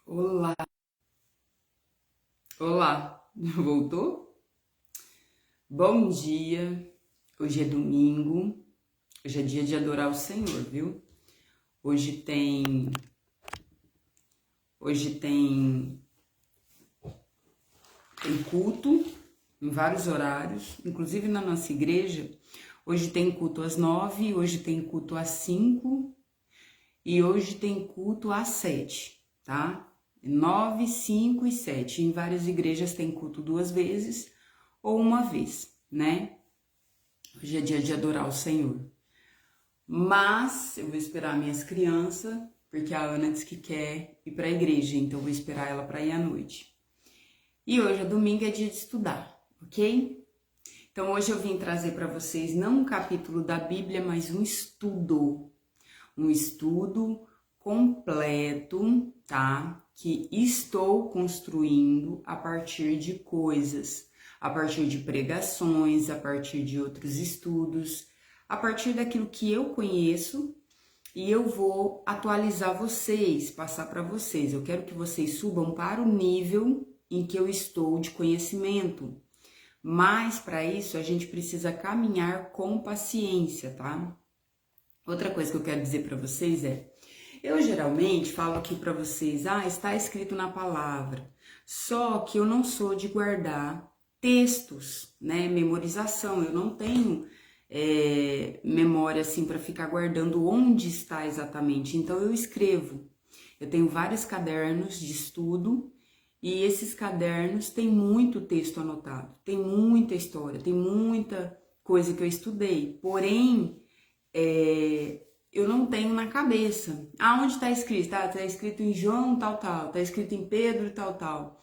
Olá, olá, voltou? Bom dia, hoje é domingo, hoje é dia de adorar o Senhor, viu? Hoje tem, hoje tem culto em vários horários, inclusive na nossa igreja. Hoje tem culto às 9, hoje tem culto às 5 e hoje tem culto às 7, tá? 9, 5 e 7. Em várias igrejas tem culto 2 vezes ou uma vez, né? Hoje é dia de adorar o Senhor. Mas eu vou esperar minhas crianças, porque a Ana disse que quer ir para a igreja, então eu vou esperar ela para ir à noite. E hoje é domingo, é dia de estudar, ok? Então hoje eu vim trazer para vocês não um capítulo da Bíblia, mas um estudo completo, tá? Que estou construindo a partir de coisas, a partir de pregações, a partir de outros estudos, a partir daquilo que eu conheço, e eu vou atualizar vocês, passar para vocês. Eu quero que vocês subam para o nível em que eu estou de conhecimento. Mas para isso a gente precisa caminhar com paciência, tá? Outra coisa que eu quero dizer para vocês é, eu geralmente falo aqui para vocês, está escrito na palavra. Só que eu não sou de guardar textos, né? Memorização, eu não tenho memória assim para ficar guardando onde está exatamente. Então eu escrevo. Eu tenho vários cadernos de estudo e esses cadernos têm muito texto anotado, tem muita história, tem muita coisa que eu estudei. Porém, eu não tenho na cabeça. Onde está escrito? Tá escrito em João tal, tá escrito em Pedro tal, tal.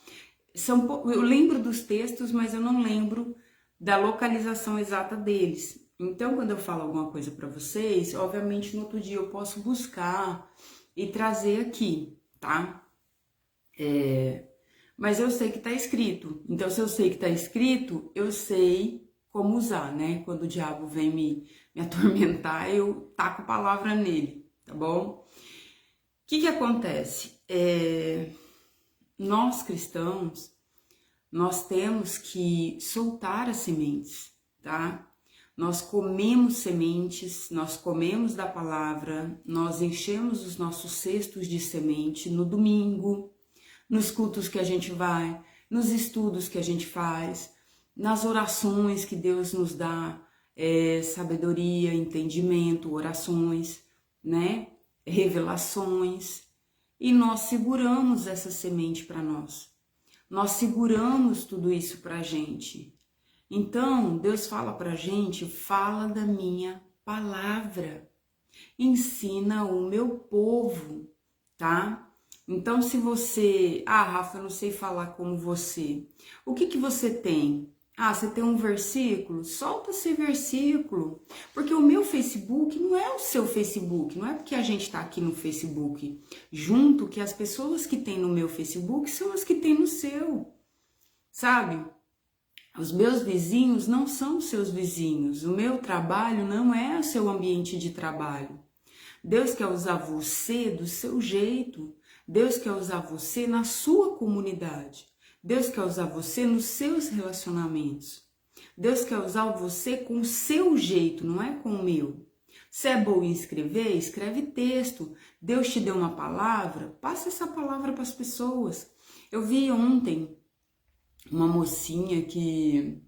Eu lembro dos textos, mas eu não lembro da localização exata deles. Então, quando eu falo alguma coisa para vocês, obviamente no outro dia eu posso buscar e trazer aqui, tá? Mas eu sei que tá escrito. Então, se eu sei que tá escrito, eu sei como usar, né? Quando o diabo vem me atormentar, eu taco a palavra nele, tá bom? O que acontece? Nós cristãos, nós temos que soltar as sementes, tá? Nós comemos sementes, nós comemos da palavra, nós enchemos os nossos cestos de semente no domingo, nos cultos que a gente vai, nos estudos que a gente faz, nas orações que Deus nos dá, sabedoria, entendimento, orações, né? Revelações. E nós seguramos essa semente para nós. Nós seguramos tudo isso para a gente. Então, Deus fala para a gente, fala da minha palavra. Ensina o meu povo, tá? Então, se você... Rafa, eu não sei falar como você. O que você tem? Você tem um versículo? Solta esse versículo. Porque o meu Facebook não é o seu Facebook. Não é porque a gente está aqui no Facebook junto que as pessoas que tem no meu Facebook são as que tem no seu. Sabe? Os meus vizinhos não são os seus vizinhos. O meu trabalho não é o seu ambiente de trabalho. Deus quer usar você do seu jeito. Deus quer usar você na sua comunidade. Deus quer usar você nos seus relacionamentos. Deus quer usar você com o seu jeito, não é com o meu. Se é bom em escrever, escreve texto. Deus te deu uma palavra, passa essa palavra para as pessoas. Eu vi ontem uma mocinha que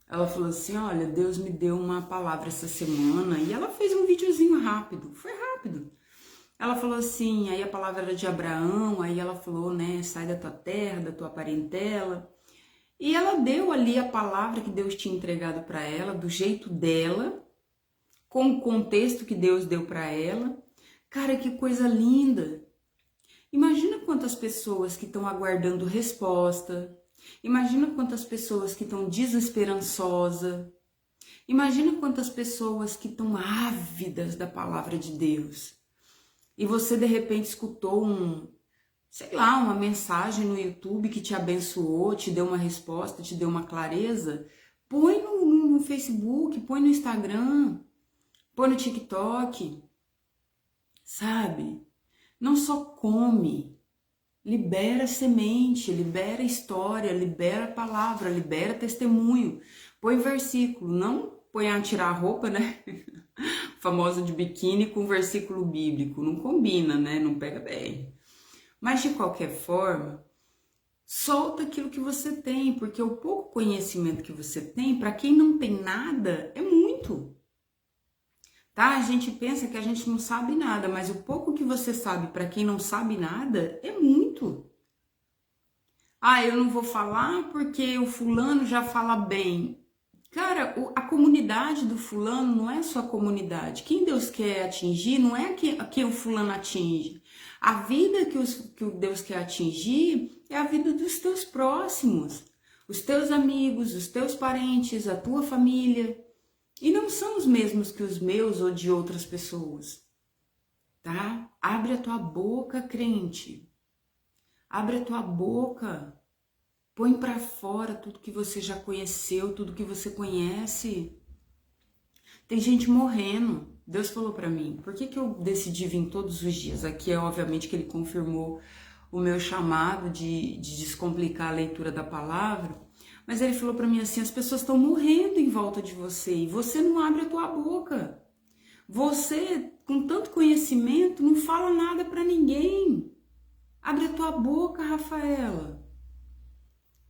ela falou assim, olha, Deus me deu uma palavra essa semana, e ela fez um videozinho rápido, foi rápido. Ela falou assim, aí a palavra era de Abraão, aí ela falou, né, sai da tua terra, da tua parentela. E ela deu ali a palavra que Deus tinha entregado para ela, do jeito dela, com o contexto que Deus deu para ela. Cara, que coisa linda. Imagina quantas pessoas que estão aguardando resposta. Imagina quantas pessoas que estão desesperançosas. Imagina quantas pessoas que estão ávidas da palavra de Deus. E você de repente escutou uma mensagem no YouTube que te abençoou, te deu uma resposta, te deu uma clareza. Põe no Facebook, põe no Instagram, põe no TikTok, sabe? Não só come, Libera semente, libera história, libera palavra, libera testemunho. Põe versículo, não põe a tirar a roupa, né? Famosa de biquíni com versículo bíblico. Não combina, né? Não pega bem. Mas de qualquer forma, solta aquilo que você tem, porque o pouco conhecimento que você tem, para quem não tem nada, é muito. Tá? A gente pensa que a gente não sabe nada, mas o pouco que você sabe para quem não sabe nada é muito. Ah, eu não vou falar porque o fulano já fala bem. Cara, a comunidade do fulano não é sua comunidade. Quem Deus quer atingir não é a quem o fulano atinge. A vida que o Deus quer atingir é a vida dos teus próximos, os teus amigos, os teus parentes, a tua família. E não são os mesmos que os meus ou de outras pessoas, tá? Abre a tua boca, crente. Abre a tua boca. Põe para fora tudo que você já conheceu, tudo que você conhece. Tem gente morrendo. Deus falou para mim, por que eu decidi vir todos os dias? Aqui é obviamente que ele confirmou o meu chamado de descomplicar a leitura da palavra, mas ele falou para mim assim, as pessoas estão morrendo em volta de você e você não abre a tua boca. Você, com tanto conhecimento, não fala nada para ninguém. Abre a tua boca, Rafaela.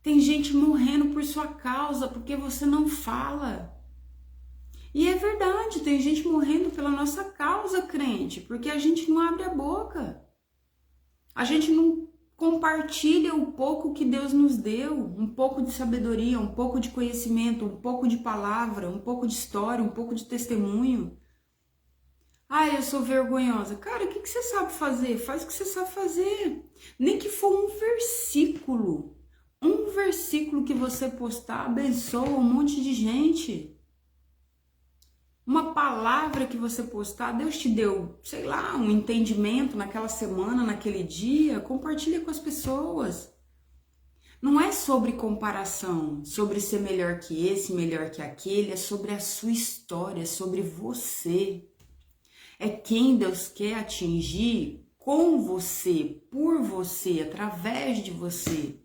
Tem gente morrendo por sua causa, porque você não fala. E é verdade, tem gente morrendo pela nossa causa, crente, porque a gente não abre a boca. A gente não compartilha o pouco que Deus nos deu, um pouco de sabedoria, um pouco de conhecimento, um pouco de palavra, um pouco de história, um pouco de testemunho. Ah, eu sou vergonhosa. Cara, o que você sabe fazer? Faz o que você sabe fazer. Nem que for um versículo. Um versículo que você postar abençoa um monte de gente. Uma palavra que você postar, Deus te deu, sei lá, um entendimento naquela semana, naquele dia, compartilha com as pessoas. Não é sobre comparação, sobre ser melhor que esse, melhor que aquele, é sobre a sua história, é sobre você. É quem Deus quer atingir com você, por você, através de você.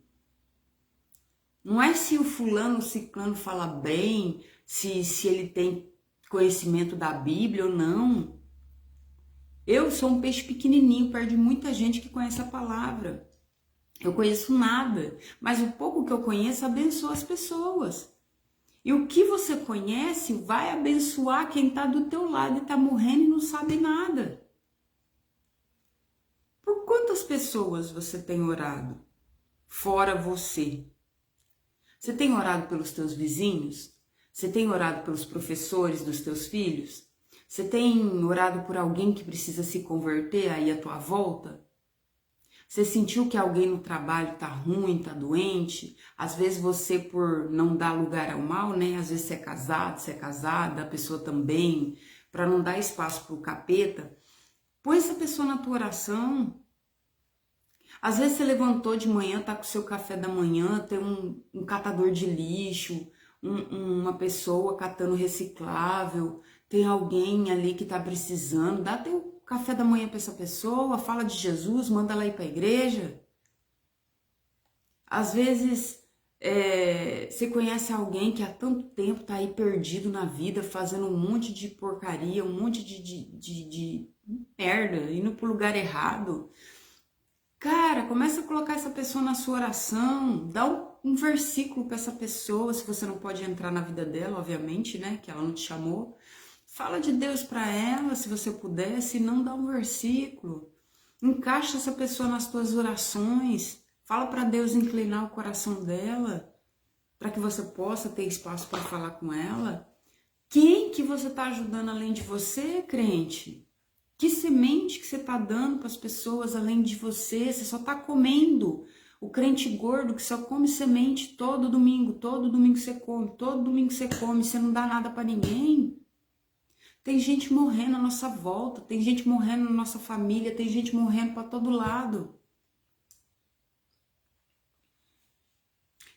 Não é se o fulano, o ciclano fala bem, se ele tem conhecimento da Bíblia ou não. Eu sou um peixe pequenininho, perto de muita gente que conhece a palavra. Eu conheço nada, mas o pouco que eu conheço abençoa as pessoas. E o que você conhece vai abençoar quem está do teu lado e está morrendo e não sabe nada. Por quantas pessoas você tem orado? Fora você. Você tem orado pelos teus vizinhos? Você tem orado pelos professores dos teus filhos? Você tem orado por alguém que precisa se converter aí à tua volta? Você sentiu que alguém no trabalho tá ruim, tá doente? Às vezes você, por não dar lugar ao mal, né? Às vezes você é casado, você é casada, a pessoa também, para não dar espaço pro capeta. Põe essa pessoa na tua oração. Às vezes você levantou de manhã, tá com o seu café da manhã, tem um catador de lixo, uma pessoa catando reciclável, tem alguém ali que tá precisando, dá teu café da manhã para essa pessoa, fala de Jesus, manda ela ir para a igreja. Às vezes você conhece alguém que há tanto tempo tá aí perdido na vida, fazendo um monte de porcaria, um monte de merda, indo pro lugar errado. Cara, começa a colocar essa pessoa na sua oração, dá um versículo para essa pessoa, se você não pode entrar na vida dela, obviamente, né, que ela não te chamou. Fala de Deus para ela, se você puder, se não, dá um versículo. Encaixa essa pessoa nas tuas orações, fala para Deus inclinar o coração dela, para que você possa ter espaço para falar com ela. Quem que você está ajudando além de você, crente? Que semente que você está dando para as pessoas além de você? Você só está comendo. O crente gordo que só come semente todo domingo você come, todo domingo você come, você não dá nada para ninguém. Tem gente morrendo à nossa volta, tem gente morrendo na nossa família, tem gente morrendo para todo lado.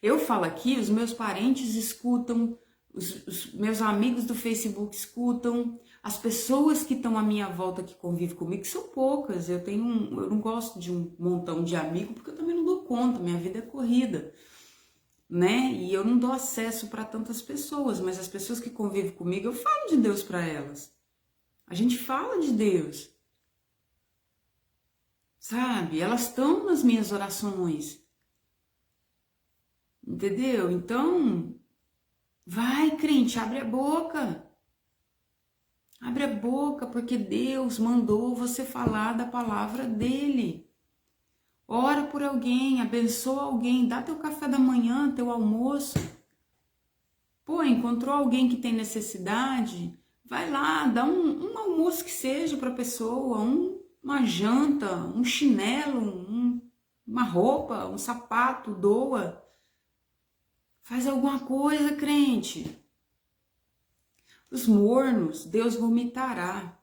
Eu falo aqui, os meus parentes escutam, os meus amigos do Facebook escutam, As pessoas que estão à minha volta, que convivem comigo, são poucas. Eu não gosto de um montão de amigos, porque eu também não dou conta, minha vida é corrida, né? E eu não dou acesso para tantas pessoas, mas as pessoas que convivem comigo, eu falo de Deus para elas. A gente fala de Deus, sabe? Elas estão nas minhas orações, entendeu? Então, vai, crente, abre a boca. Abre a boca, porque Deus mandou você falar da palavra dele. Ora por alguém, abençoa alguém, dá teu café da manhã, teu almoço. Pô, encontrou alguém que tem necessidade? Vai lá, dá um almoço que seja para a pessoa, uma janta, um chinelo, uma roupa, um sapato, doa. Faz alguma coisa, crente. Os mornos, Deus vomitará.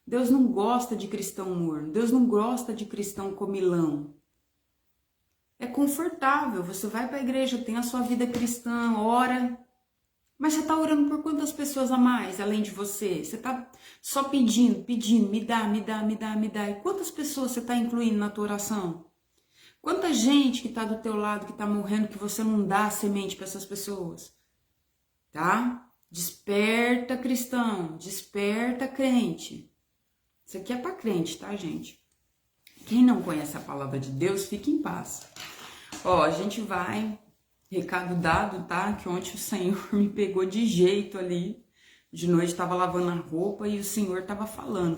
Deus não gosta de cristão morno. Deus não gosta de cristão comilão. É confortável. Você vai para a igreja, tem a sua vida cristã, ora. Mas você está orando por quantas pessoas a mais, além de você? Você está só pedindo, me dá, me dá, me dá, me dá. E quantas pessoas você está incluindo na tua oração? Quanta gente que está do teu lado, que está morrendo, que você não dá semente para essas pessoas? Tá? Desperta, cristão, desperta, crente. Isso aqui é para crente, tá, gente? Quem não conhece a palavra de Deus, fique em paz. Ó, a gente vai, recado dado, tá? Que ontem o Senhor me pegou de jeito ali. De noite estava lavando a roupa e o Senhor estava falando.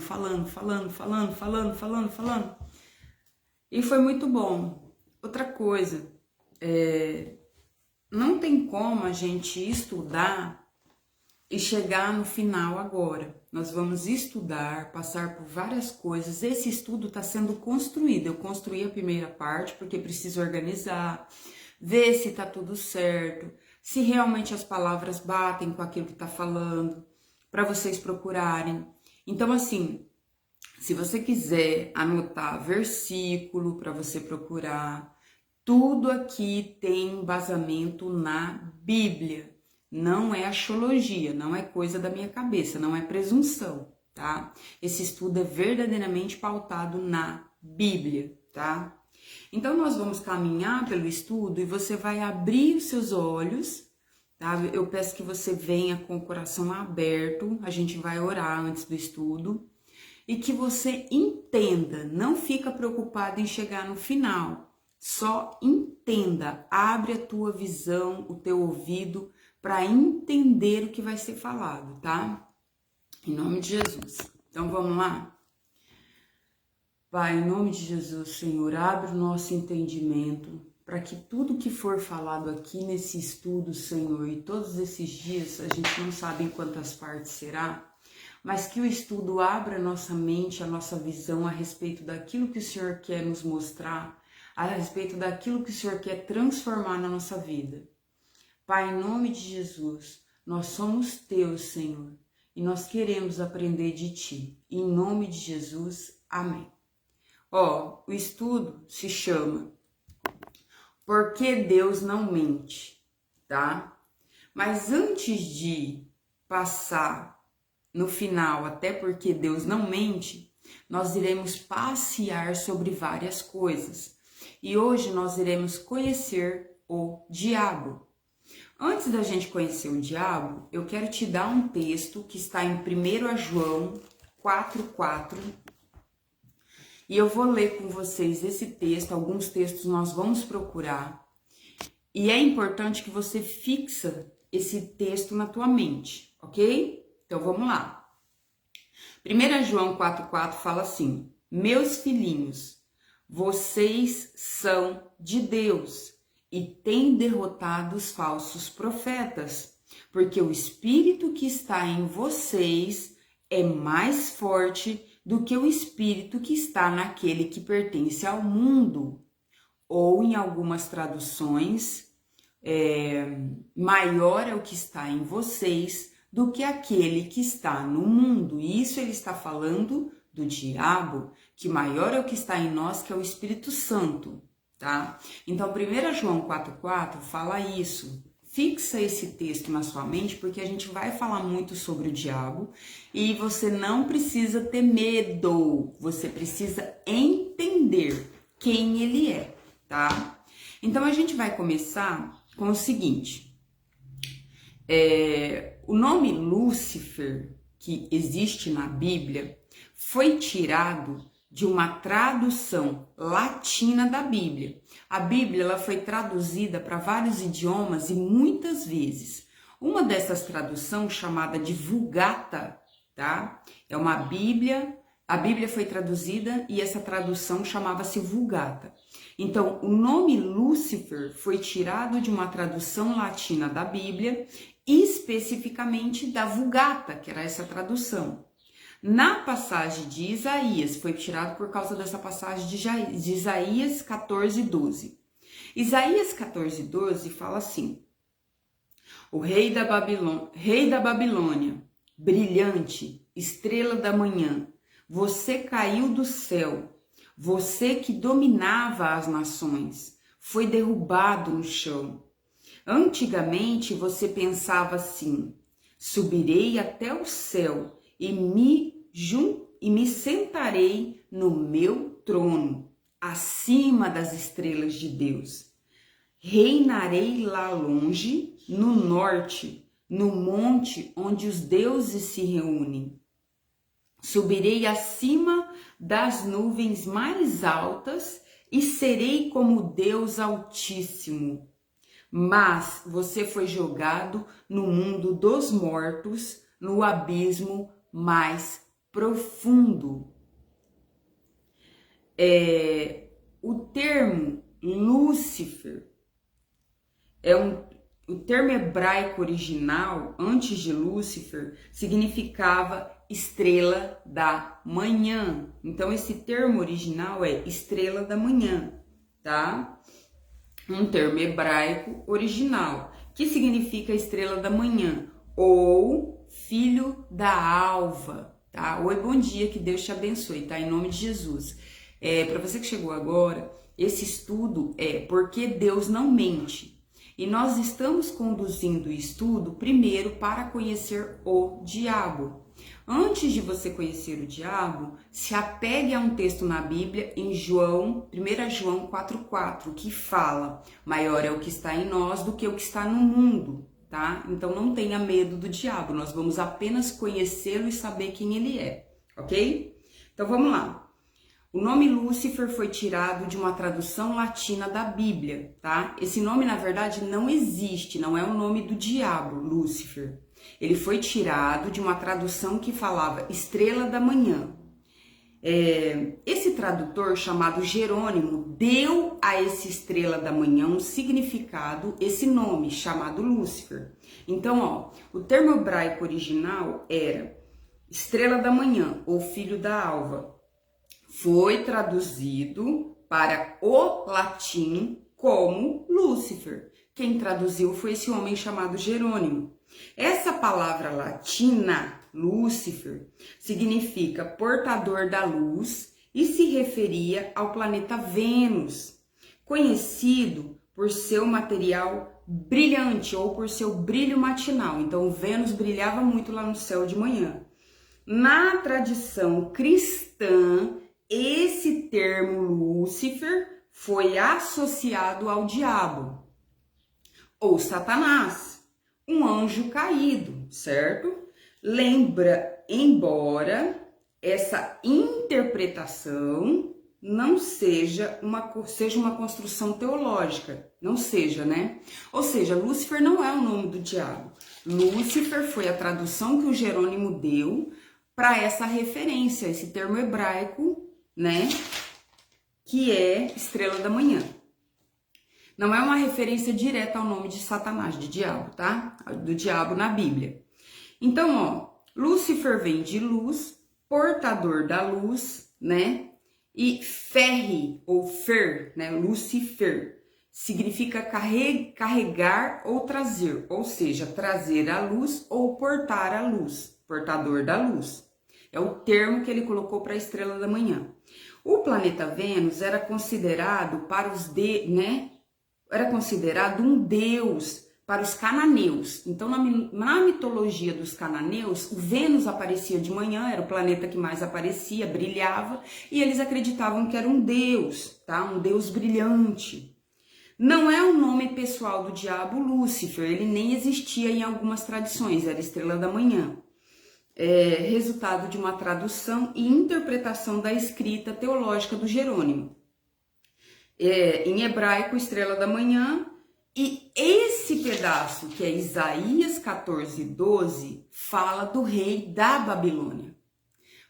E foi muito bom. Outra coisa, não tem como a gente estudar e chegar no final agora. Nós vamos estudar, passar por várias coisas. Esse estudo está sendo construído. Eu construí a primeira parte porque preciso organizar, ver se está tudo certo, se realmente as palavras batem com aquilo que está falando, para vocês procurarem. Então, assim, se você quiser anotar versículo para você procurar, tudo aqui tem embasamento na Bíblia. Não é axiologia, não é coisa da minha cabeça, não é presunção, tá? Esse estudo é verdadeiramente pautado na Bíblia, tá? Então, nós vamos caminhar pelo estudo e você vai abrir os seus olhos, tá? Eu peço que você venha com o coração aberto, a gente vai orar antes do estudo, e que você entenda, não fica preocupado em chegar no final, só entenda, abre a tua visão, o teu ouvido, para entender o que vai ser falado, tá? Em nome de Jesus. Então, vamos lá? Pai, em nome de Jesus, Senhor, abre o nosso entendimento para que tudo que for falado aqui nesse estudo, Senhor, e todos esses dias, a gente não sabe em quantas partes será, mas que o estudo abra a nossa mente, a nossa visão a respeito daquilo que o Senhor quer nos mostrar, a respeito daquilo que o Senhor quer transformar na nossa vida. Pai, em nome de Jesus, nós somos teus, Senhor, e nós queremos aprender de ti. Em nome de Jesus, amém. Ó, o estudo se chama Por que Deus não mente, tá? Mas antes de passar no final, até porque Deus não mente, nós iremos passear sobre várias coisas. E hoje nós iremos conhecer o diabo. Antes da gente conhecer o diabo, eu quero te dar um texto que está em 1 João 4,4. E eu vou ler com vocês esse texto, alguns textos nós vamos procurar. E é importante que você fixa esse texto na tua mente, ok? Então vamos lá. 1 João 4,4 fala assim: Meus filhinhos, vocês são de Deus e têm derrotado os falsos profetas, porque o espírito que está em vocês é mais forte do que o espírito que está naquele que pertence ao mundo. Ou em algumas traduções, maior é o que está em vocês do que aquele que está no mundo. E isso ele está falando do diabo, que maior é o que está em nós, que é o Espírito Santo, tá? Então, 1 João 4,4 fala isso. fixa esse texto na sua mente, porque a gente vai falar muito sobre o diabo e você não precisa ter medo, você precisa entender quem ele é, tá? Então a gente vai começar com o seguinte, o nome Lúcifer, que existe na Bíblia, foi tirado de uma tradução latina da Bíblia. A Bíblia ela foi traduzida para vários idiomas e muitas vezes. Uma dessas traduções, chamada de Vulgata, tá? É uma Bíblia, a Bíblia foi traduzida e essa tradução chamava-se Vulgata. Então, o nome Lúcifer foi tirado de uma tradução latina da Bíblia, especificamente da Vulgata, que era essa tradução. Na passagem de Isaías, foi tirado por causa dessa passagem de Isaías 14:12. Isaías 14:12 fala assim: o rei da Babilônia, brilhante, estrela da manhã, você caiu do céu, você que dominava as nações, foi derrubado no chão. Antigamente você pensava assim: subirei até o céu e me sentarei no meu trono, acima das estrelas de Deus. Reinarei lá longe, no norte, no monte onde os deuses se reúnem. Subirei acima das nuvens mais altas e serei como Deus Altíssimo. Mas você foi jogado no mundo dos mortos, no abismo mais profundo. O termo Lúcifer o termo hebraico original, antes de Lúcifer, significava estrela da manhã. Então, esse termo original é estrela da manhã, tá? Um termo hebraico original, que significa estrela da manhã, ou filho da alva, tá? Oi, bom dia, que Deus te abençoe, tá? Em nome de Jesus. Para você que chegou agora, esse estudo é porque Deus não mente. E nós estamos conduzindo o estudo primeiro para conhecer o diabo. Antes de você conhecer o diabo, se apegue a um texto na Bíblia em 1 João 4,4, que fala: maior é o que está em nós do que o que está no mundo, tá? Então não tenha medo do diabo, nós vamos apenas conhecê-lo e saber quem ele é, ok? Então vamos lá. O nome Lúcifer foi tirado de uma tradução latina da Bíblia, tá? Esse nome, na verdade, não existe, não é o nome do diabo, Lúcifer. Ele foi tirado de uma tradução que falava estrela da manhã. Esse tradutor, chamado Jerônimo, deu a esse estrela da manhã um significado, esse nome, chamado Lúcifer. Então, o termo hebraico original era estrela da manhã, ou filho da alva. Foi traduzido para o latim como Lúcifer. Quem traduziu foi esse homem chamado Jerônimo. Essa palavra latina, Lúcifer, significa portador da luz e se referia ao planeta Vênus, conhecido por seu material brilhante ou por seu brilho matinal. Então, Vênus brilhava muito lá no céu de manhã. Na tradição cristã, esse termo Lúcifer foi associado ao diabo, ou Satanás, um anjo caído, certo? Embora essa interpretação não seja uma construção teológica, não seja, né? Ou seja, Lúcifer não é o nome do diabo. Lúcifer foi a tradução que o Jerônimo deu para essa referência, esse termo hebraico, né, que é estrela da manhã. Não é uma referência direta ao nome de Satanás, de diabo, tá? Do diabo na Bíblia. Então, Lúcifer vem de luz, portador da luz, né? E ferre, ou fer, né? Lucifer, significa carregar ou trazer, ou seja, trazer a luz ou portar a luz, portador da luz. É o termo que ele colocou para a estrela da manhã. O planeta Vênus era considerado era considerado um deus para os cananeus. Então, na mitologia dos cananeus, o Vênus aparecia de manhã, era o planeta que mais aparecia, brilhava, e eles acreditavam que era um deus, tá? Um deus brilhante. Não é o nome pessoal do diabo Lúcifer, ele nem existia em algumas tradições, era estrela da manhã. Resultado de uma tradução e interpretação da escrita teológica do Jerônimo. Em hebraico, estrela da manhã. E esse pedaço, que é Isaías 14:12, fala do rei da Babilônia.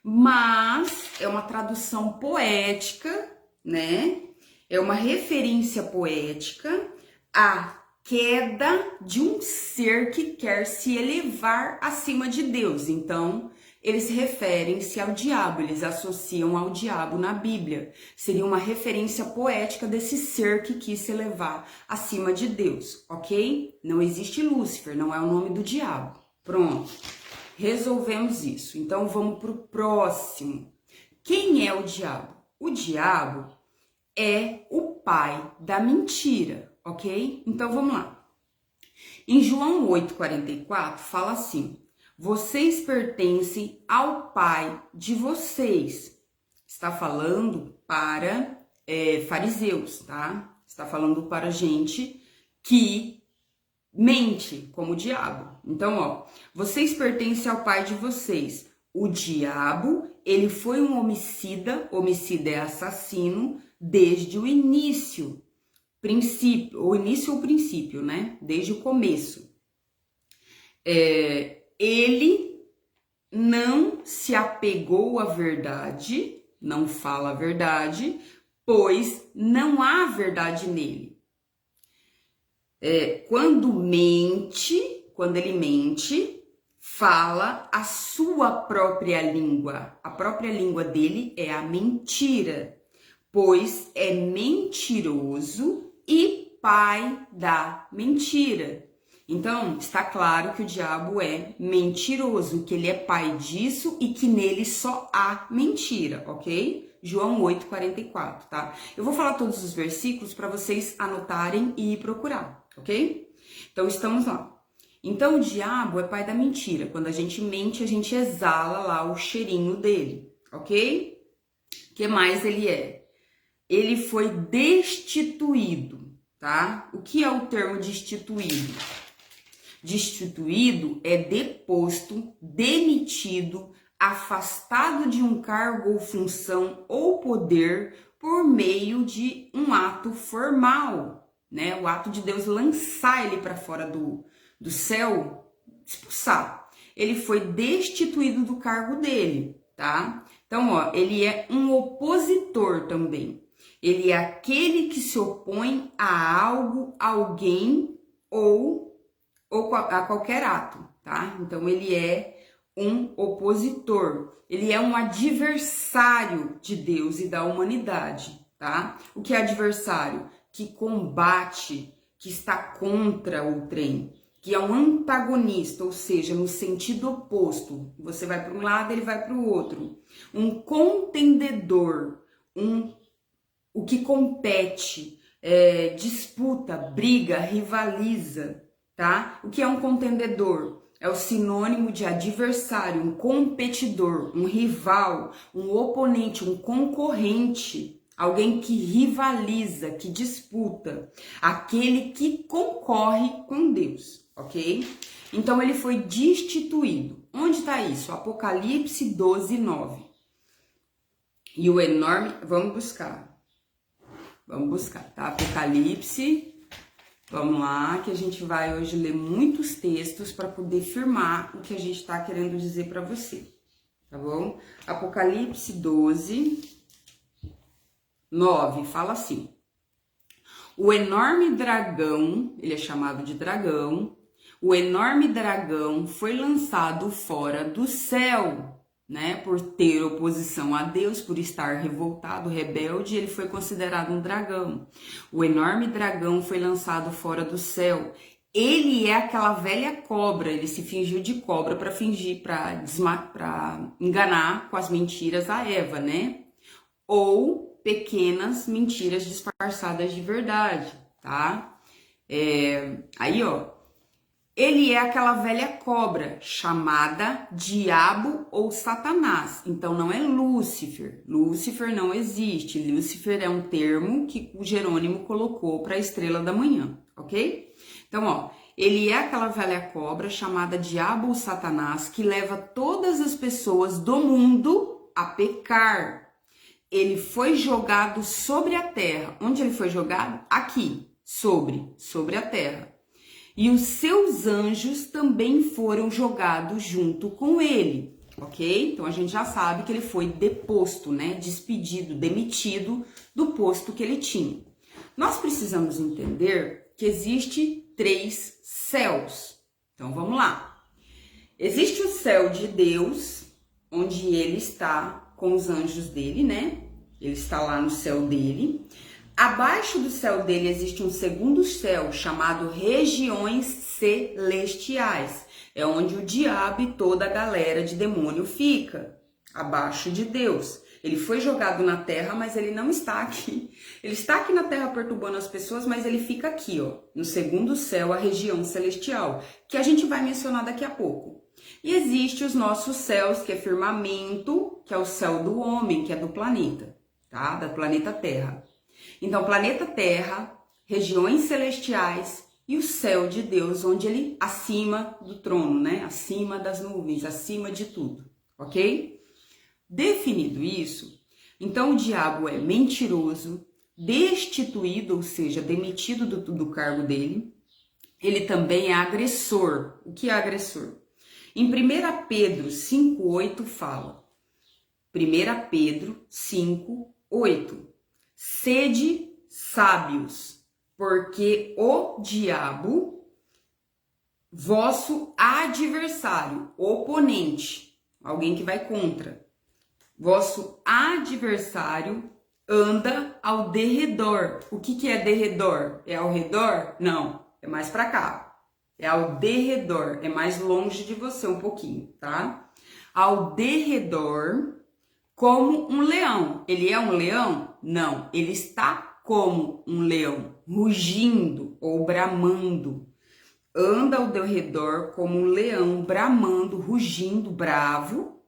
Mas é uma tradução poética, né? É uma referência poética à queda de um ser que quer se elevar acima de Deus. Então, eles referem-se ao diabo, eles associam ao diabo na Bíblia. Seria uma referência poética desse ser que quis se elevar acima de Deus, ok? Não existe Lúcifer, não é o nome do diabo. Pronto, resolvemos isso. Então vamos para o próximo. Quem é o diabo? O diabo é o pai da mentira, ok? Então vamos lá. Em João 8:44 fala assim: vocês pertencem ao pai de vocês. Está falando para fariseus, tá? Está falando para gente que mente como o diabo. Então, ó, vocês pertencem ao pai de vocês. O diabo, ele foi um homicida é assassino desde o início. O início ou princípio, né? Desde o começo. Ele não se apegou à verdade, não fala a verdade, pois não há verdade nele. Quando ele mente, fala a sua própria língua. A própria língua dele é a mentira, pois é mentiroso e pai da mentira. Então, está claro que o diabo é mentiroso, que ele é pai disso e que nele só há mentira, ok? João 8:44, tá? Eu vou falar todos os versículos para vocês anotarem e procurar, ok? Então, estamos lá. Então, o diabo é pai da mentira. Quando a gente mente, a gente exala lá o cheirinho dele, ok? O que mais ele é? Ele foi destituído, tá? O que é o termo destituído? Destituído é deposto, demitido, afastado de um cargo ou função ou poder por meio de um ato formal, né? O ato de Deus lançar ele para fora do céu, expulsar. Ele foi destituído do cargo dele, tá? Então, ó, ele é um opositor também. Ele é aquele que se opõe a algo, alguém ou a qualquer ato, tá? Então, ele é um opositor. Ele é um adversário de Deus e da humanidade, tá? O que é adversário? Que combate, que está contra o trem, que é um antagonista, ou seja, no sentido oposto. Você vai para um lado, ele vai para o outro. Um contendedor, o que compete, disputa, briga, rivaliza, tá? O que é um contendedor? É o sinônimo de adversário, um competidor, um rival, um oponente, um concorrente, alguém que rivaliza, que disputa, aquele que concorre com Deus, ok? Então ele foi destituído. Onde está isso? Apocalipse 12:9. E o enorme, vamos buscar, tá? Apocalipse. Vamos lá, que a gente vai hoje ler muitos textos para poder firmar o que a gente está querendo dizer para você, tá bom? Apocalipse 12:9 fala assim: o enorme dragão, ele é chamado de dragão, o enorme dragão foi lançado fora do céu, né? Por ter oposição a Deus, por estar revoltado, rebelde, ele foi considerado um dragão. O enorme dragão foi lançado fora do céu. Ele é aquela velha cobra, ele se fingiu de cobra para enganar com as mentiras a Eva, né? Ou pequenas mentiras disfarçadas de verdade, tá? Aí, ó, Ele é aquela velha cobra chamada diabo ou Satanás. Então não é Lúcifer. Lúcifer não existe. Lúcifer é um termo que o Jerônimo colocou para a estrela da manhã, ok? Então, ó, ele é aquela velha cobra chamada diabo ou Satanás que leva todas as pessoas do mundo a pecar. Ele foi jogado sobre a terra. Onde ele foi jogado? Aqui, sobre a terra. E os seus anjos também foram jogados junto com ele, ok? Então a gente já sabe que ele foi deposto, né? Despedido, demitido do posto que ele tinha. Nós precisamos entender que existe 3 céus. Então vamos lá. Existe o céu de Deus, onde ele está com os anjos dele, né? Ele está lá no céu dele. Abaixo do céu dele existe um segundo céu chamado regiões celestiais. É onde o diabo e toda a galera de demônio fica, abaixo de Deus. Ele foi jogado na terra, mas ele não está aqui. Ele está aqui na terra perturbando as pessoas, mas ele fica aqui, ó, no segundo céu, a região celestial, que a gente vai mencionar daqui a pouco. E existe os nossos céus, que é firmamento, que é o céu do homem, que é do planeta, tá? Da planeta Terra. Então, planeta Terra, regiões celestiais e o céu de Deus, onde ele acima do trono, né? Acima das nuvens, acima de tudo, ok? Definido isso, então o diabo é mentiroso, destituído, ou seja, demitido do cargo dele. Ele também é agressor. O que é agressor? Em 1 Pedro 5,8 fala, 1 Pedro 5,8, sede sábios, porque o diabo, vosso adversário, oponente, alguém que vai contra, vosso adversário anda ao derredor. O que é derredor? É ao redor? Não, é mais para cá. É ao derredor, é mais longe de você um pouquinho, tá? Ao derredor, como um leão. Ele é um leão? Não, ele está como um leão, rugindo ou bramando. Anda ao derredor como um leão, bramando, rugindo, bravo,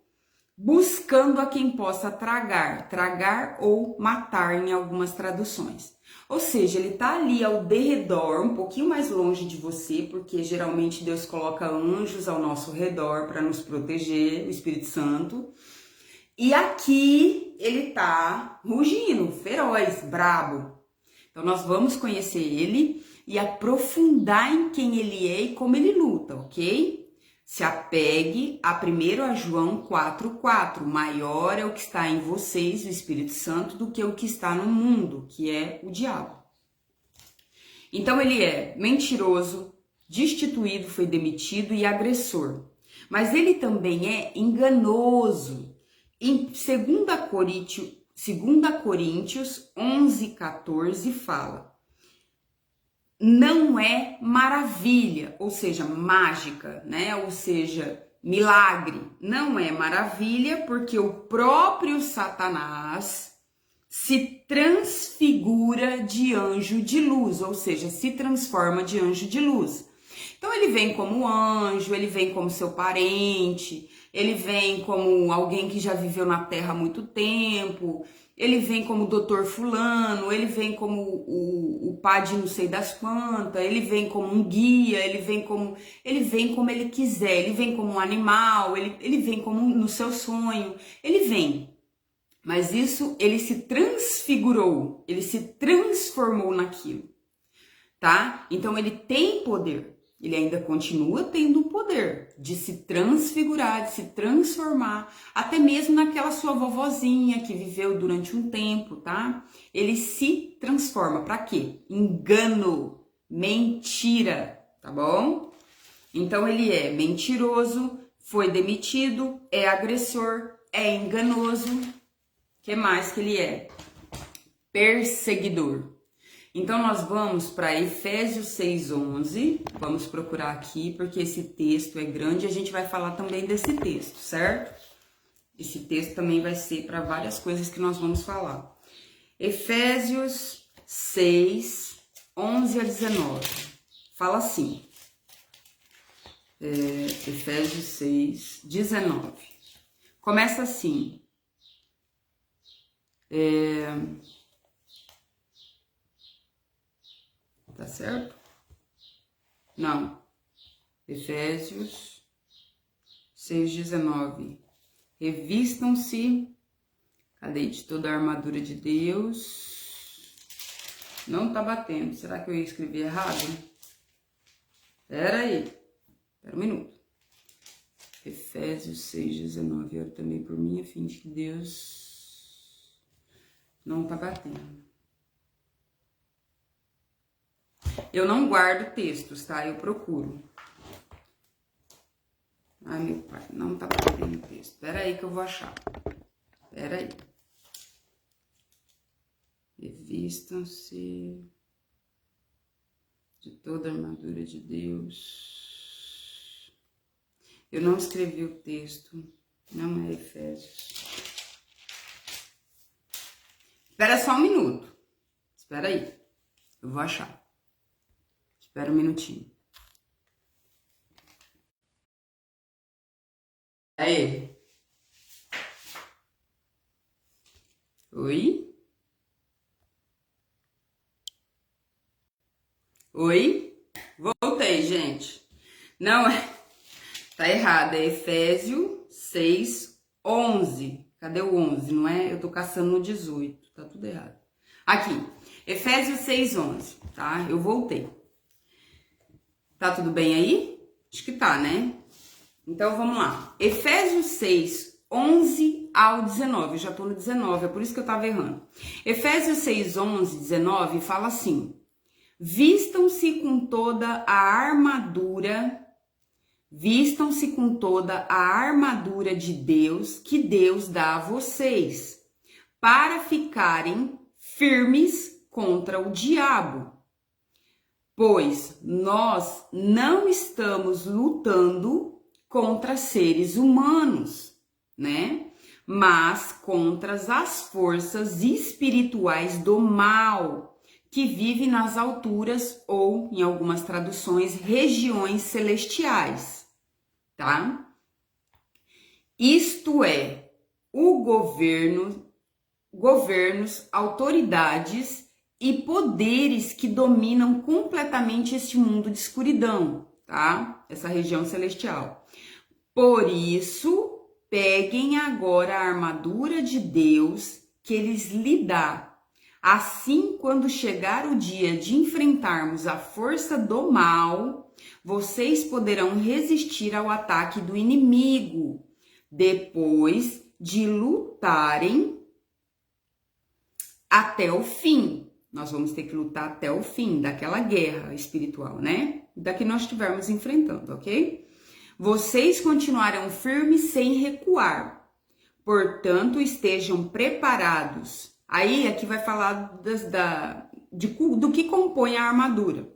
buscando a quem possa tragar ou matar em algumas traduções. Ou seja, ele está ali ao derredor, um pouquinho mais longe de você, porque geralmente Deus coloca anjos ao nosso redor para nos proteger, o Espírito Santo. E aqui ele tá rugindo, feroz, brabo. Então nós vamos conhecer ele e aprofundar em quem ele é e como ele luta, ok? Se apegue a 1 João 4,4. Maior é o que está em vocês, o Espírito Santo, do que o que está no mundo, que é o diabo. Então ele é mentiroso, destituído, foi demitido e agressor. Mas ele também é enganoso. Em 2 Coríntios 11,14 fala, não é maravilha, ou seja, mágica, né? Ou seja, milagre. Não é maravilha porque o próprio Satanás se transfigura de anjo de luz, ou seja, se transforma de anjo de luz. Então ele vem como anjo, ele vem como seu parente, ele vem como alguém que já viveu na Terra há muito tempo, ele vem como doutor fulano, ele vem como o padre não sei das quantas, ele vem como um guia, ele vem como ele quiser, ele vem como um animal, ele vem como no seu sonho, ele vem. Mas isso, ele se transfigurou, ele se transformou naquilo, tá? Então ele tem poder. Ele ainda continua tendo o poder de se transfigurar, de se transformar, até mesmo naquela sua vovozinha que viveu durante um tempo, tá? Ele se transforma. Para quê? Engano, mentira, tá bom? Então ele é mentiroso, foi demitido, é agressor, é enganoso. O que mais que ele é? Perseguidor. Então, nós vamos para Efésios 6,11, vamos procurar aqui, porque esse texto é grande e a gente vai falar também desse texto, certo? Esse texto também vai ser para várias coisas que nós vamos falar. Efésios 6, 11 a 19, fala assim, Efésios 6, 19. Começa assim. Tá certo? Não. Efésios 6, 19. Revistam-se, cadê? De toda a armadura de Deus. Não tá batendo. Será que eu ia escrever errado? Pera aí. Espera um minuto. Efésios 6, 19. Oro também por mim, a fim de que Deus não tá batendo. Eu não guardo textos, tá? Eu procuro. Ai, meu pai, não tá batendo o texto. Espera aí que eu vou achar. Espera aí. Revistam-se de toda a armadura de Deus. Eu não escrevi o texto. Não é Efésios. Espera só um minuto. Espera aí. Eu vou achar. Espera um minutinho. Aí. Oi? Oi? Voltei, gente. Não é... Tá errado, é Efésios 6, 11. Cadê o 11? Não é? Eu tô caçando no 18. Tá tudo errado. Aqui. Efésios 6, 11. Tá? Eu voltei. Tá tudo bem aí? Acho que tá, né? Então, vamos lá. Efésios 6, 11 ao 19. Eu já tô no 19, é por isso que eu tava errando. Efésios 6, 11, 19 fala assim. Vistam-se com toda a armadura... Vistam-se com toda a armadura de Deus que Deus dá a vocês, para ficarem firmes contra o diabo. Pois nós não estamos lutando contra seres humanos, né? Mas contra as forças espirituais do mal, que vivem nas alturas ou, em algumas traduções, regiões celestiais, tá? Isto é, governos, autoridades e poderes que dominam completamente este mundo de escuridão, tá? Essa região celestial. Por isso, peguem agora a armadura de Deus que eles lhe dá. Assim, quando chegar o dia de enfrentarmos a força do mal, vocês poderão resistir ao ataque do inimigo, depois de lutarem até o fim. Nós vamos ter que lutar até o fim daquela guerra espiritual, né? Da que nós estivermos enfrentando, ok? Vocês continuarão firmes sem recuar. Portanto, estejam preparados. Aí, aqui vai falar do que compõe a armadura.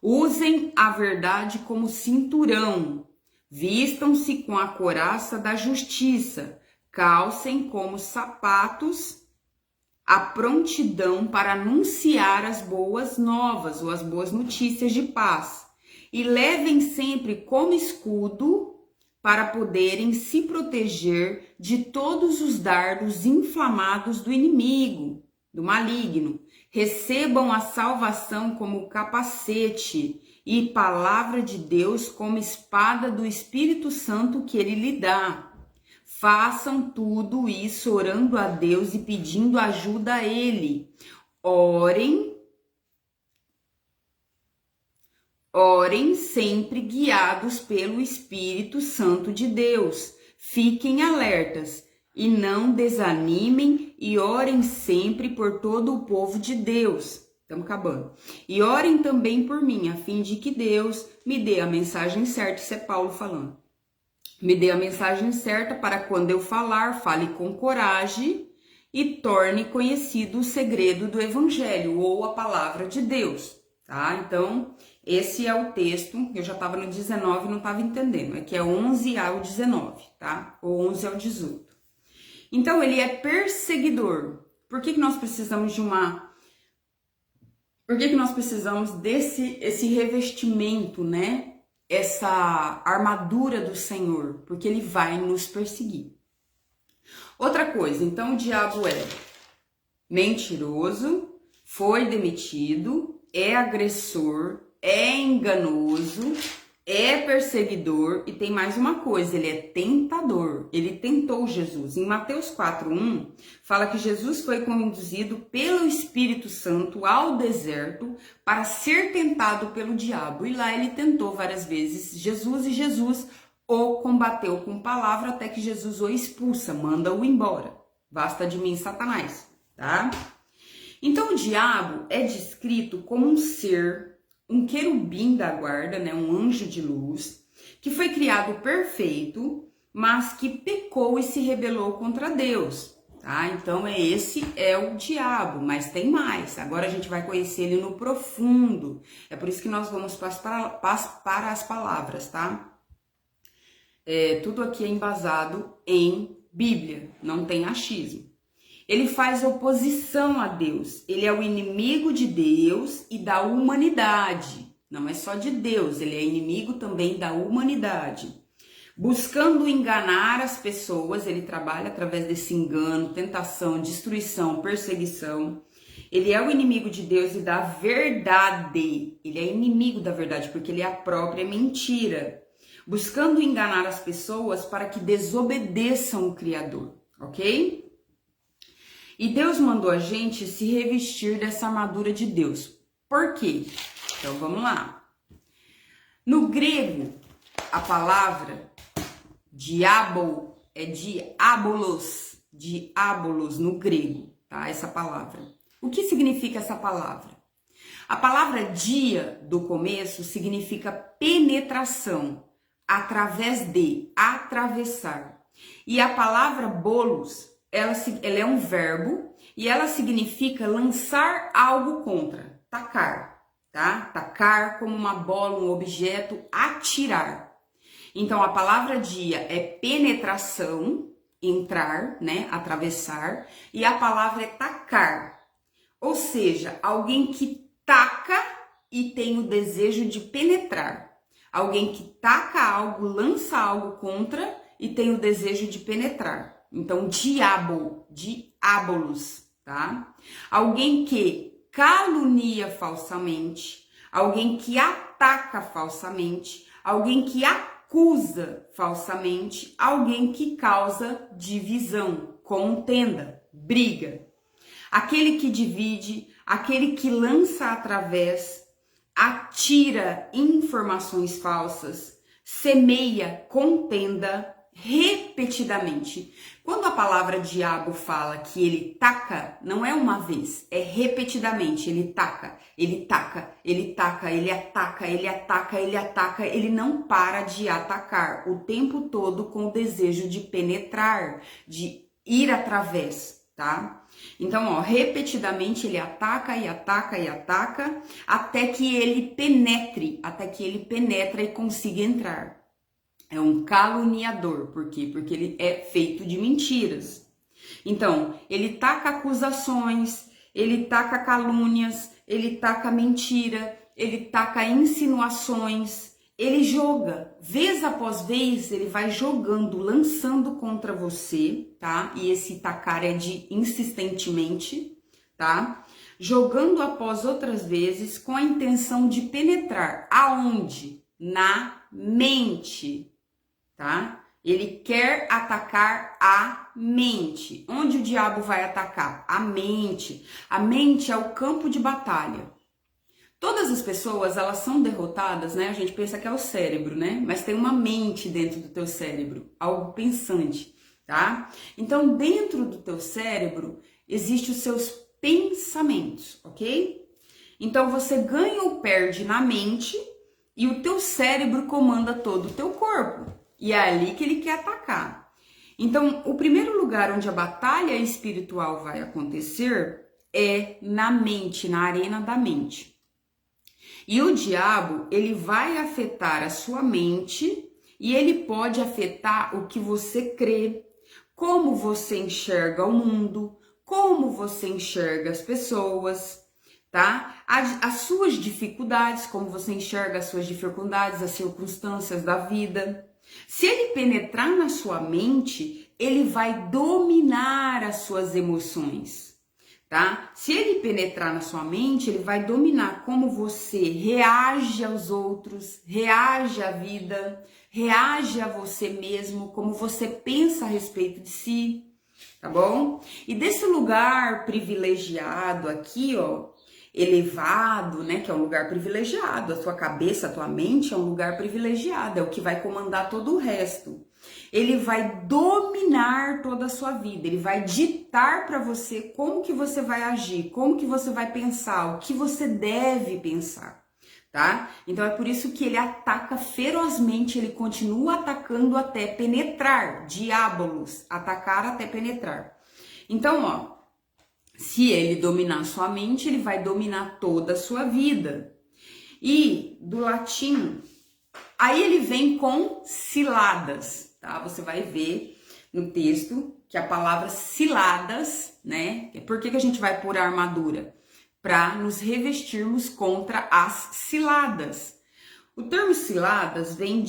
Usem a verdade como cinturão. Vistam-se com a couraça da justiça. Calcem como sapatos a prontidão para anunciar as boas novas ou as boas notícias de paz. E levem sempre como escudo para poderem se proteger de todos os dardos inflamados do inimigo, do maligno. Recebam a salvação como capacete e palavra de Deus como espada do Espírito Santo que ele lhe dá. Façam tudo isso orando a Deus e pedindo ajuda a ele. Orem sempre guiados pelo Espírito Santo de Deus. Fiquem alertas e não desanimem e orem sempre por todo o povo de Deus. Estamos acabando. E orem também por mim, a fim de que Deus me dê a mensagem certa. Isso é Paulo falando. Me dê a mensagem certa para quando eu falar, fale com coragem e torne conhecido o segredo do Evangelho ou a palavra de Deus, tá? Então, esse é o texto. Eu já estava no 19 e não estava entendendo. É que é 11 ao 19, tá? Ou 11 ao 18. Então, ele é perseguidor. Por que nós precisamos de Por que nós precisamos esse revestimento, né? essa armadura do Senhor, porque ele vai nos perseguir. Outra coisa, então o diabo é mentiroso, foi demitido, é agressor, é enganoso, é perseguidor e tem mais uma coisa, ele é tentador. Ele tentou Jesus. Em Mateus 4:1, fala que Jesus foi conduzido pelo Espírito Santo ao deserto para ser tentado pelo diabo. E lá ele tentou várias vezes Jesus e Jesus o combateu com palavra até que Jesus o expulsa, manda-o embora. Basta de mim, Satanás, tá? Então o diabo é descrito como um ser, um querubim da guarda, né, um anjo de luz, que foi criado perfeito, mas que pecou e se rebelou contra Deus, tá? Então esse é o diabo, mas tem mais. Agora a gente vai conhecer ele no profundo. É por isso que nós vamos para as palavras, tá? Tudo aqui é embasado em Bíblia, não tem achismo. Ele faz oposição a Deus. Ele é o inimigo de Deus e da humanidade. Não é só de Deus, ele é inimigo também da humanidade. Buscando enganar as pessoas, ele trabalha através desse engano, tentação, destruição, perseguição. Ele é o inimigo de Deus e da verdade. Ele é inimigo da verdade porque ele é a própria mentira. Buscando enganar as pessoas para que desobedeçam o Criador, ok? E Deus mandou a gente se revestir dessa armadura de Deus. Por quê? Então vamos lá. No grego, a palavra diabo é diabolos no grego, tá? Essa palavra. O que significa essa palavra? A palavra dia do começo significa penetração, através de, atravessar. E a palavra bolos, ela é um verbo e ela significa lançar algo contra, tacar, tá? Tacar como uma bola, um objeto, atirar. Então a palavra dia é penetração, entrar, né? Atravessar, e a palavra é tacar. Ou seja, alguém que taca e tem o desejo de penetrar. Alguém que taca algo, lança algo contra e tem o desejo de penetrar. Então, diabolos, tá? Alguém que calunia falsamente, alguém que ataca falsamente, alguém que acusa falsamente, alguém que causa divisão, contenda, briga. Aquele que divide, aquele que lança através, atira informações falsas, semeia contenda repetidamente. Quando a palavra diabo fala que ele taca, não é uma vez, é repetidamente. Ele taca, ele taca, ele taca, ele ataca, ele ataca, ele ataca. Ele não para de atacar o tempo todo com o desejo de penetrar, de ir através, tá? Então, ó, repetidamente ele ataca e ataca e ataca até que ele penetre, até que ele penetra e consiga entrar. É um caluniador, por quê? Porque ele é feito de mentiras. Então, ele taca acusações, ele taca calúnias, ele taca mentira, ele taca insinuações, ele joga, vez após vez, ele vai jogando, lançando contra você, tá? E esse tacar é de insistentemente, tá? Jogando após outras vezes com a intenção de penetrar. Aonde? Na mente, tá? Ele quer atacar a mente. Onde o diabo vai atacar? A mente. A mente é o campo de batalha. Todas as pessoas, elas são derrotadas, né? A gente pensa que é o cérebro, né? Mas tem uma mente dentro do teu cérebro, algo pensante, tá? Então, dentro do teu cérebro, existem os seus pensamentos, ok? Então, você ganha ou perde na mente e o teu cérebro comanda todo o teu corpo. E é ali que ele quer atacar. Então, o primeiro lugar onde a batalha espiritual vai acontecer é na mente, na arena da mente. E o diabo, ele vai afetar a sua mente e ele pode afetar o que você crê, como você enxerga o mundo, como você enxerga as pessoas, tá? As suas dificuldades, como você enxerga as suas dificuldades, as circunstâncias da vida. Se ele penetrar na sua mente, ele vai dominar as suas emoções, tá? Se ele penetrar na sua mente, ele vai dominar como você reage aos outros, reage à vida, reage a você mesmo, como você pensa a respeito de si, tá bom? E desse lugar privilegiado aqui, ó, elevado, né, que é um lugar privilegiado, a sua cabeça, a tua mente é um lugar privilegiado, é o que vai comandar todo o resto. Ele vai dominar toda a sua vida, ele vai ditar para você como que você vai agir, como que você vai pensar, o que você deve pensar, tá? Então é por isso que ele ataca ferozmente, ele continua atacando até penetrar, diabolos, atacar até penetrar. Então, ó, se ele dominar sua mente, ele vai dominar toda a sua vida. E do latim, aí ele vem com ciladas, tá? Você vai ver no texto que a palavra ciladas, né? Por que a gente vai pôr a armadura? Para nos revestirmos contra as ciladas. O termo ciladas vem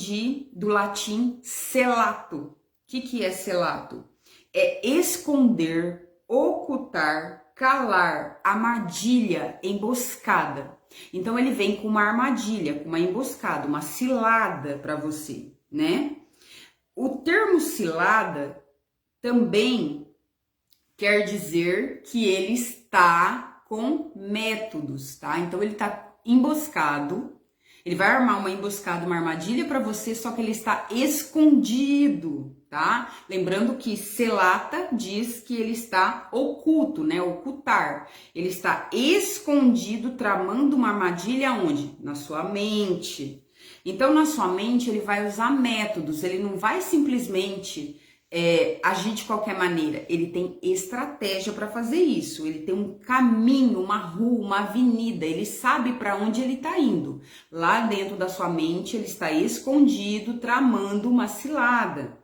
do latim celato. O que é celato? É esconder, ocultar, calar, armadilha, emboscada. Então ele vem com uma armadilha, com uma emboscada, uma cilada para você, né? O termo cilada também quer dizer que ele está com métodos, tá? Então ele está emboscado, ele vai armar uma emboscada, uma armadilha para você, só que ele está escondido, tá? Lembrando que celata diz que ele está oculto, né? Ocultar. Ele está escondido, tramando uma armadilha onde? Na sua mente. Então, na sua mente, ele vai usar métodos, ele não vai simplesmente agir de qualquer maneira. Ele tem estratégia para fazer isso, ele tem um caminho, uma rua, uma avenida, ele sabe para onde ele está indo. Lá dentro da sua mente, ele está escondido, tramando uma cilada.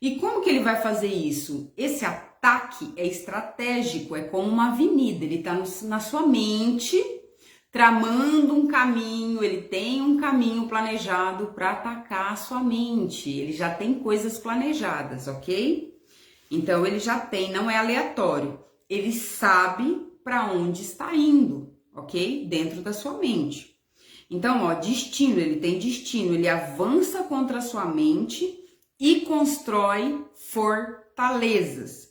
E como que ele vai fazer isso? Esse ataque é estratégico, é como uma avenida, ele está na sua mente, tramando um caminho, ele tem um caminho planejado para atacar a sua mente, ele já tem coisas planejadas, ok? Então ele já tem, não é aleatório, ele sabe para onde está indo, ok? Dentro da sua mente. Então, ó, destino, ele tem destino, ele avança contra a sua mente e constrói fortalezas.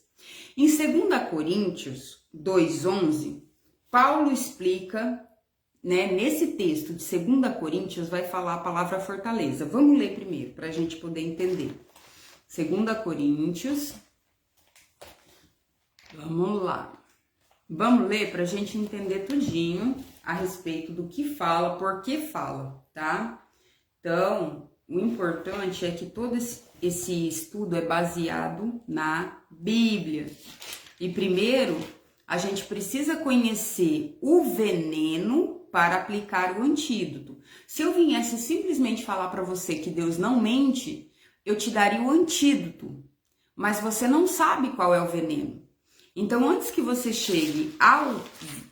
Em 2 Coríntios 2:11, Paulo explica, né, nesse texto de 2 Coríntios vai falar a palavra fortaleza. Vamos ler primeiro, para a gente poder entender. 2 Coríntios, vamos lá. Vamos ler para a gente entender tudinho a respeito do que fala, por que fala, tá? Então, o importante é que todo esse estudo é baseado na Bíblia. E primeiro, a gente precisa conhecer o veneno para aplicar o antídoto. Se eu viesse simplesmente falar para você que Deus não mente, eu te daria o antídoto, mas você não sabe qual é o veneno. Então, antes que você chegue ao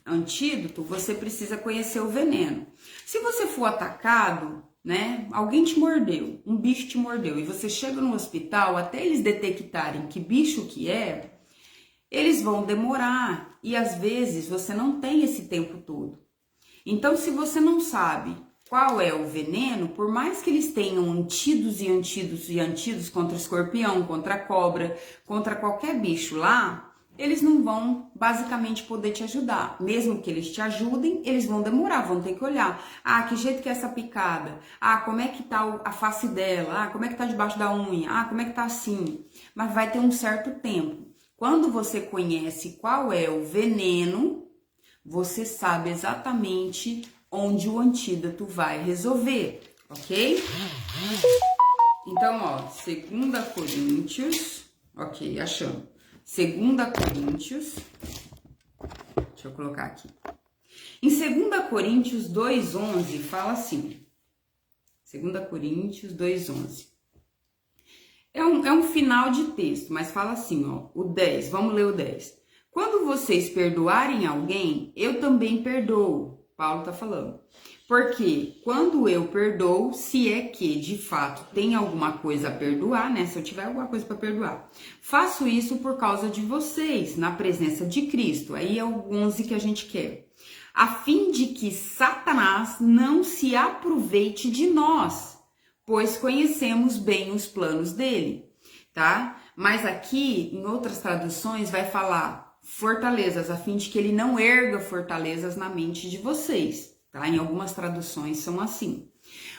antídoto, você precisa conhecer o veneno. Se você for atacado, né, alguém te mordeu, um bicho te mordeu, e você chega no hospital, até eles detectarem que bicho que é, eles vão demorar, e às vezes você não tem esse tempo todo. Então, se você não sabe qual é o veneno, por mais que eles tenham antídotos e antídotos e antídotos contra o escorpião, contra a cobra, contra qualquer bicho lá, eles não vão basicamente poder te ajudar. Mesmo que eles te ajudem, eles vão demorar, vão ter que olhar. Ah, que jeito que é essa picada? Ah, como é que tá a face dela? Ah, como é que tá debaixo da unha? Ah, como é que tá assim? Mas vai ter um certo tempo. Quando você conhece qual é o veneno, você sabe exatamente onde o antídoto vai resolver, ok? Então, ó, 2 Coríntios, ok, achamos. 2 Coríntios, deixa eu colocar aqui. Em 2 Coríntios 2:11 fala assim, 2 Coríntios 2:11. É um final de texto, mas fala assim, ó, o 10, vamos ler o 10. Quando vocês perdoarem alguém, eu também perdoo. Paulo está falando. Porque quando eu perdoo, se é que de fato tem alguma coisa a perdoar, né? Se eu tiver alguma coisa para perdoar, faço isso por causa de vocês, na presença de Cristo. Aí é o 11 que a gente quer. A fim de que Satanás não se aproveite de nós, pois conhecemos bem os planos dele, tá? Mas aqui, em outras traduções, vai falar fortalezas, a fim de que ele não erga fortalezas na mente de vocês, tá? Em algumas traduções são assim.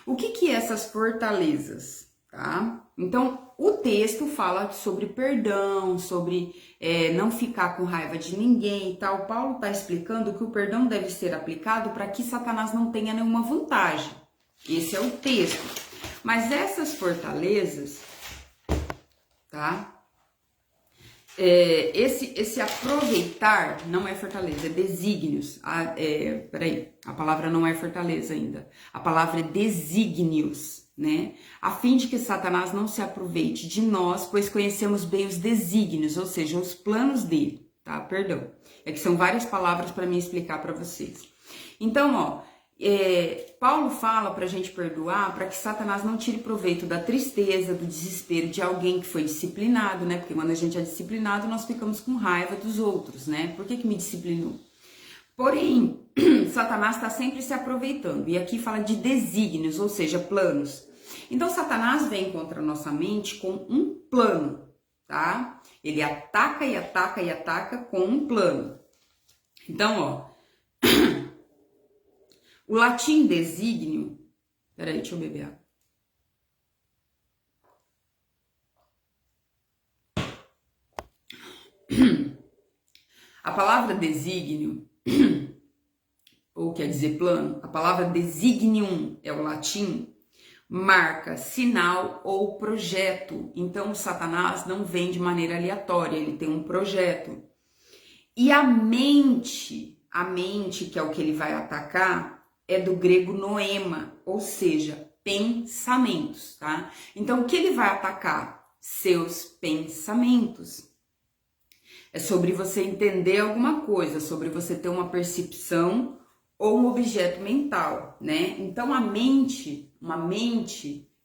O que é essas fortalezas, tá? Então, o texto fala sobre perdão, sobre não ficar com raiva de ninguém e tal. Paulo está explicando que o perdão deve ser aplicado para que Satanás não tenha nenhuma vantagem. Esse é o texto. Mas essas fortalezas, tá? Esse aproveitar não é fortaleza, é desígnios. Peraí, a palavra não é fortaleza ainda. A palavra é desígnios, né? A fim de que Satanás não se aproveite de nós, pois conhecemos bem os desígnios, ou seja, os planos dele, tá? Perdão. É que são várias palavras para me explicar para vocês. Então, ó, Paulo fala para a gente perdoar para que Satanás não tire proveito da tristeza, do desespero de alguém que foi disciplinado, né? Porque quando a gente é disciplinado, nós ficamos com raiva dos outros, né? Por que me disciplinou? Porém, Satanás está sempre se aproveitando. E aqui fala de desígnios, ou seja, planos. Então, Satanás vem contra a nossa mente com um plano, tá? Ele ataca e ataca e ataca com um plano. Então, ó, o latim desígnio... Peraí, deixa eu beber água. A palavra desígnio, ou quer dizer plano, a palavra designium é o latim, marca, sinal ou projeto. Então, o Satanás não vem de maneira aleatória, ele tem um projeto. E a mente, que é o que ele vai atacar, é do grego noema, ou seja, pensamentos, tá? Então, o que ele vai atacar? Seus pensamentos. É sobre você entender alguma coisa, sobre você ter uma percepção ou um objeto mental, né? Então, uma mente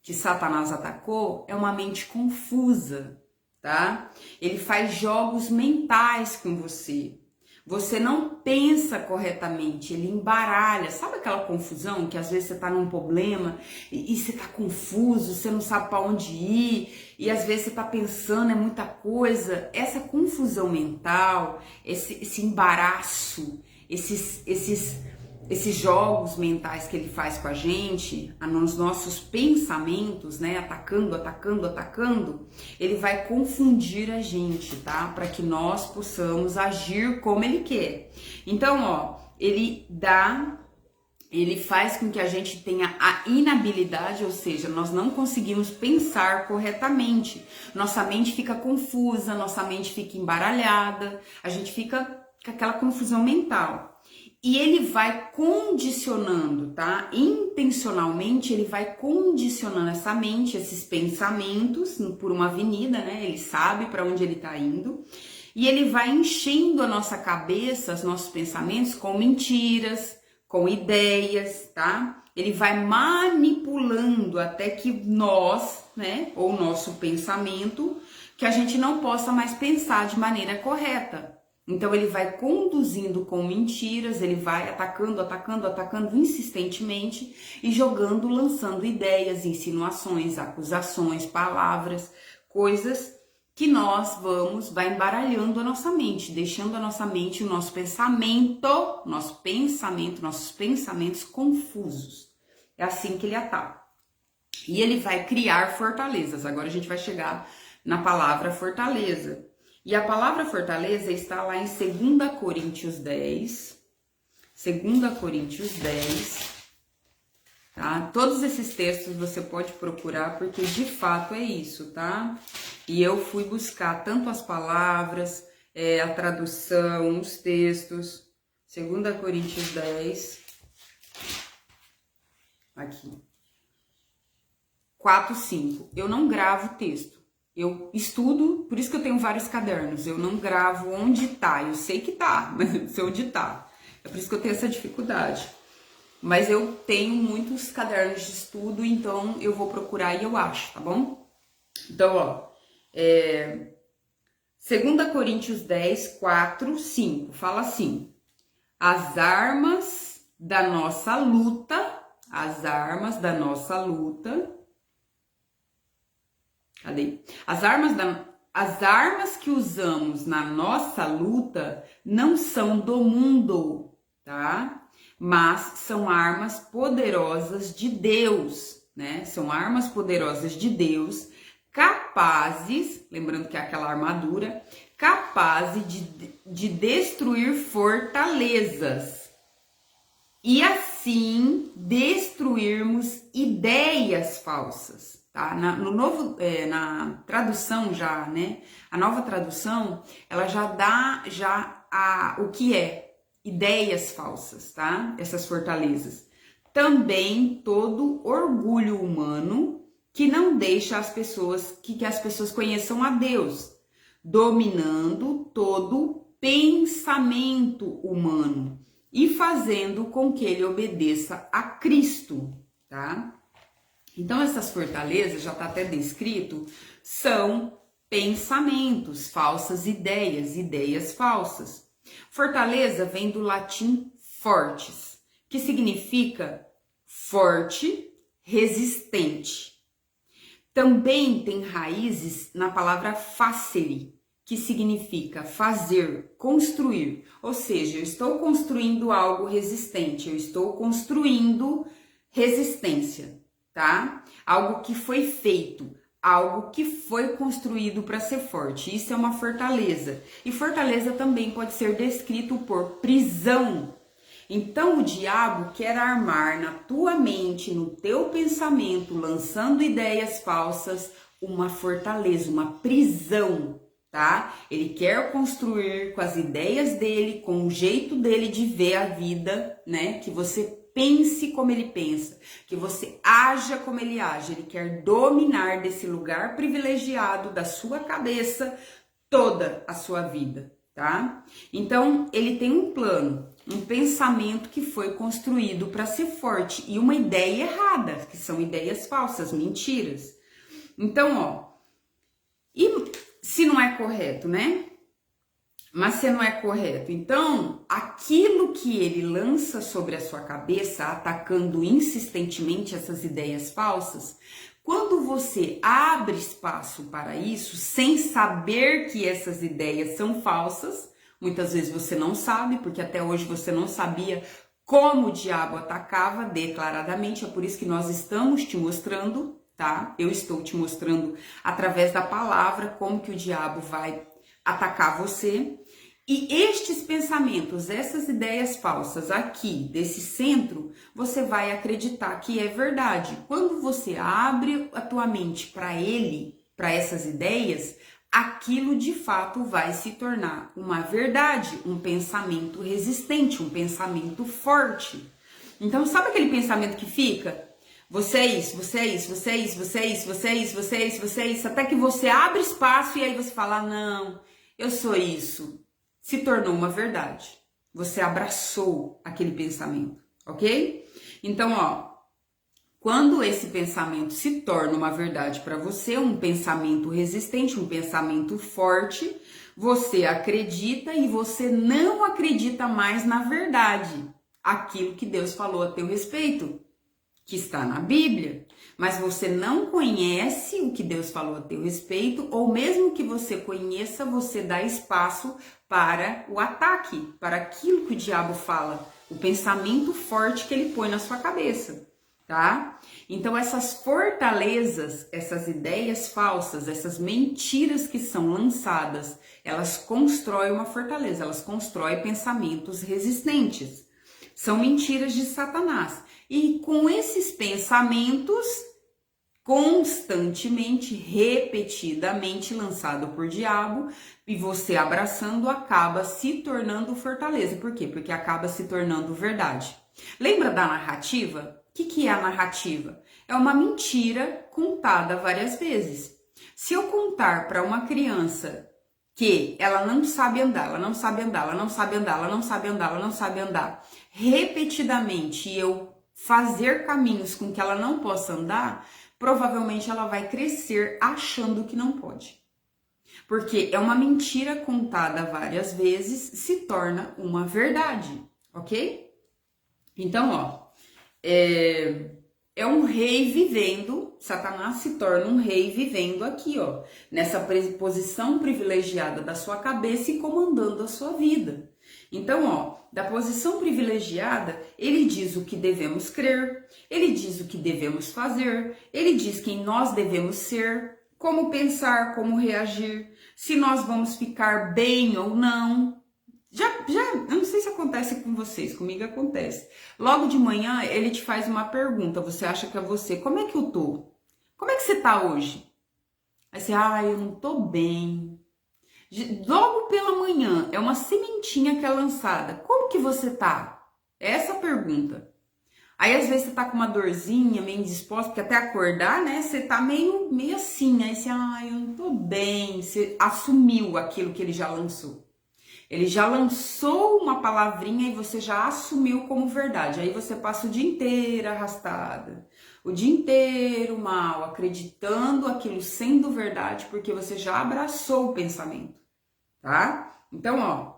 que Satanás atacou é uma mente confusa, tá? Ele faz jogos mentais com você. Você não pensa corretamente, ele embaralha. Sabe aquela confusão que às vezes você tá num problema e você tá confuso, você não sabe para onde ir, e às vezes você tá pensando, é muita coisa. Essa confusão mental, esse embaraço, esses jogos mentais que ele faz com a gente, nos nossos pensamentos, né, atacando, ele vai confundir a gente, tá? Para que nós possamos agir como ele quer. Então, ó, ele faz com que a gente tenha a inabilidade, ou seja, nós não conseguimos pensar corretamente. Nossa mente fica confusa, nossa mente fica embaralhada, a gente fica com aquela confusão mental. E ele vai condicionando, tá? Intencionalmente, ele vai condicionando essa mente, esses pensamentos, por uma avenida, né? Ele sabe para onde ele tá indo. E ele vai enchendo a nossa cabeça, os nossos pensamentos, com mentiras, com ideias, tá? Ele vai manipulando até que nós, né? Ou o nosso pensamento, que a gente não possa mais pensar de maneira correta. Então, ele vai conduzindo com mentiras, ele vai atacando insistentemente e jogando, lançando ideias, insinuações, acusações, palavras, coisas que vai embaralhando a nossa mente, deixando a nossa mente, nossos pensamentos confusos. É assim que ele ataca. E ele vai criar fortalezas. Agora a gente vai chegar na palavra fortaleza. E a palavra fortaleza está lá em 2 Coríntios 10. 2 Coríntios 10. Tá? Todos esses textos você pode procurar, porque de fato é isso, tá? E eu fui buscar tanto as palavras, a tradução, os textos. 2 Coríntios 10. Aqui. 4, 5. Eu não gravo o texto, Eu estudo, por isso que eu tenho vários cadernos. Eu não gravo onde tá, eu sei que tá, mas eu não sei onde tá. É por isso que eu tenho essa dificuldade. Mas eu tenho muitos cadernos de estudo, então eu vou procurar e eu acho, tá bom? Então, ó, 2 Coríntios 10, 4, 5, fala assim: as armas da nossa luta, cadê? As armas que usamos na nossa luta não são do mundo, tá? Mas são armas poderosas de Deus, né? São armas poderosas de Deus, capazes, lembrando que é aquela armadura, capazes de destruir fortalezas e assim destruirmos ideias falsas. Tá? Na tradução já, né? A nova tradução, ela já dá o que é ideias falsas, tá? Essas fortalezas. Também todo orgulho humano que não deixa as pessoas que as pessoas conheçam a Deus, dominando todo pensamento humano e fazendo com que ele obedeça a Cristo, tá? Então, essas fortalezas, já está até descrito, são pensamentos, falsas ideias, ideias falsas. Fortaleza vem do latim fortes, que significa forte, resistente. Também tem raízes na palavra facere, que significa fazer, construir. Ou seja, eu estou construindo algo resistente, eu estou construindo resistência. Tá? Algo que foi feito, algo que foi construído para ser forte. Isso é uma fortaleza. E fortaleza também pode ser descrito por prisão. Então o diabo quer armar na tua mente, no teu pensamento, lançando ideias falsas, uma fortaleza, uma prisão, tá? Ele quer construir com as ideias dele, com o jeito dele de ver a vida, né? Que você pense como ele pensa, que você haja como ele age. Ele quer dominar desse lugar privilegiado da sua cabeça toda a sua vida, tá? Então, ele tem um plano, um pensamento que foi construído para ser forte e uma ideia errada, que são ideias falsas, mentiras. Então, ó, e se não é correto, né? Mas se não é correto, então aquilo que ele lança sobre a sua cabeça, atacando insistentemente essas ideias falsas, quando você abre espaço para isso, sem saber que essas ideias são falsas, muitas vezes você não sabe, porque até hoje você não sabia como o diabo atacava declaradamente, é por isso que nós estamos te mostrando, tá? Eu estou te mostrando através da palavra como que o diabo vai atacar você. E estes pensamentos, essas ideias falsas aqui desse centro, você vai acreditar que é verdade. Quando você abre a tua mente para ele, para essas ideias, aquilo de fato vai se tornar uma verdade, um pensamento resistente, um pensamento forte. Então, sabe aquele pensamento que fica? Você é isso, você é isso, você é isso, você é isso, você é isso, você é isso, você é isso, até que você abre espaço e aí você fala, não, eu sou isso. Se tornou uma verdade. Você abraçou aquele pensamento, ok? Então, ó, quando esse pensamento se torna uma verdade para você, um pensamento resistente, um pensamento forte, você acredita e você não acredita mais na verdade, aquilo que Deus falou a teu respeito, que está na Bíblia, mas você não conhece o que Deus falou a teu respeito, ou mesmo que você conheça, você dá espaço para o ataque, para aquilo que o diabo fala, o pensamento forte que ele põe na sua cabeça, tá? Então essas fortalezas, essas ideias falsas, essas mentiras que são lançadas, elas constroem uma fortaleza, elas constroem pensamentos resistentes. São mentiras de Satanás. E com esses pensamentos constantemente, repetidamente lançado por diabo, e você abraçando, acaba se tornando fortaleza. Por quê? Porque acaba se tornando verdade. Lembra da narrativa? O que é a narrativa? É uma mentira contada várias vezes. Se eu contar para uma criança que ela não sabe andar, ela não sabe andar, ela não sabe andar, ela não sabe andar, ela não sabe andar, repetidamente, e eu fazer caminhos com que ela não possa andar, provavelmente ela vai crescer achando que não pode. Porque é uma mentira contada várias vezes, se torna uma verdade, ok? Então, ó, é um rei vivendo, Satanás se torna um rei vivendo aqui, ó, nessa posição privilegiada da sua cabeça e comandando a sua vida. Então, ó, da posição privilegiada, ele diz o que devemos crer, ele diz o que devemos fazer, ele diz quem nós devemos ser, como pensar, como reagir, se nós vamos ficar bem ou não. Eu não sei se acontece com vocês, comigo acontece. Logo de manhã, ele te faz uma pergunta, você acha que é você, como é que eu tô? Como é que você tá hoje? Aí você, eu não tô bem. Logo pela manhã, é uma sementinha que é lançada, como que você tá? É essa a pergunta. Aí às vezes você tá com uma dorzinha, meio indisposta, porque até acordar, né, você tá meio assim, aí você, eu não tô bem, você assumiu aquilo que ele já lançou. Ele já lançou uma palavrinha e você já assumiu como verdade. Aí você passa o dia inteiro arrastada, o dia inteiro mal, acreditando aquilo sendo verdade, porque você já abraçou o pensamento, tá? Então, ó,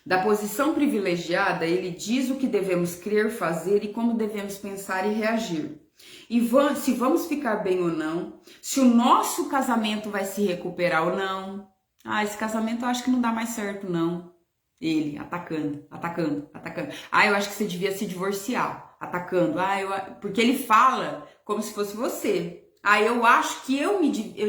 da posição privilegiada, ele diz o que devemos crer, fazer e como devemos pensar e reagir. E se vamos ficar bem ou não, se o nosso casamento vai se recuperar ou não. Esse casamento eu acho que não dá mais certo, não. Ele, atacando. Eu acho que você devia se divorciar, atacando. Porque ele fala como se fosse você. Eu acho que eu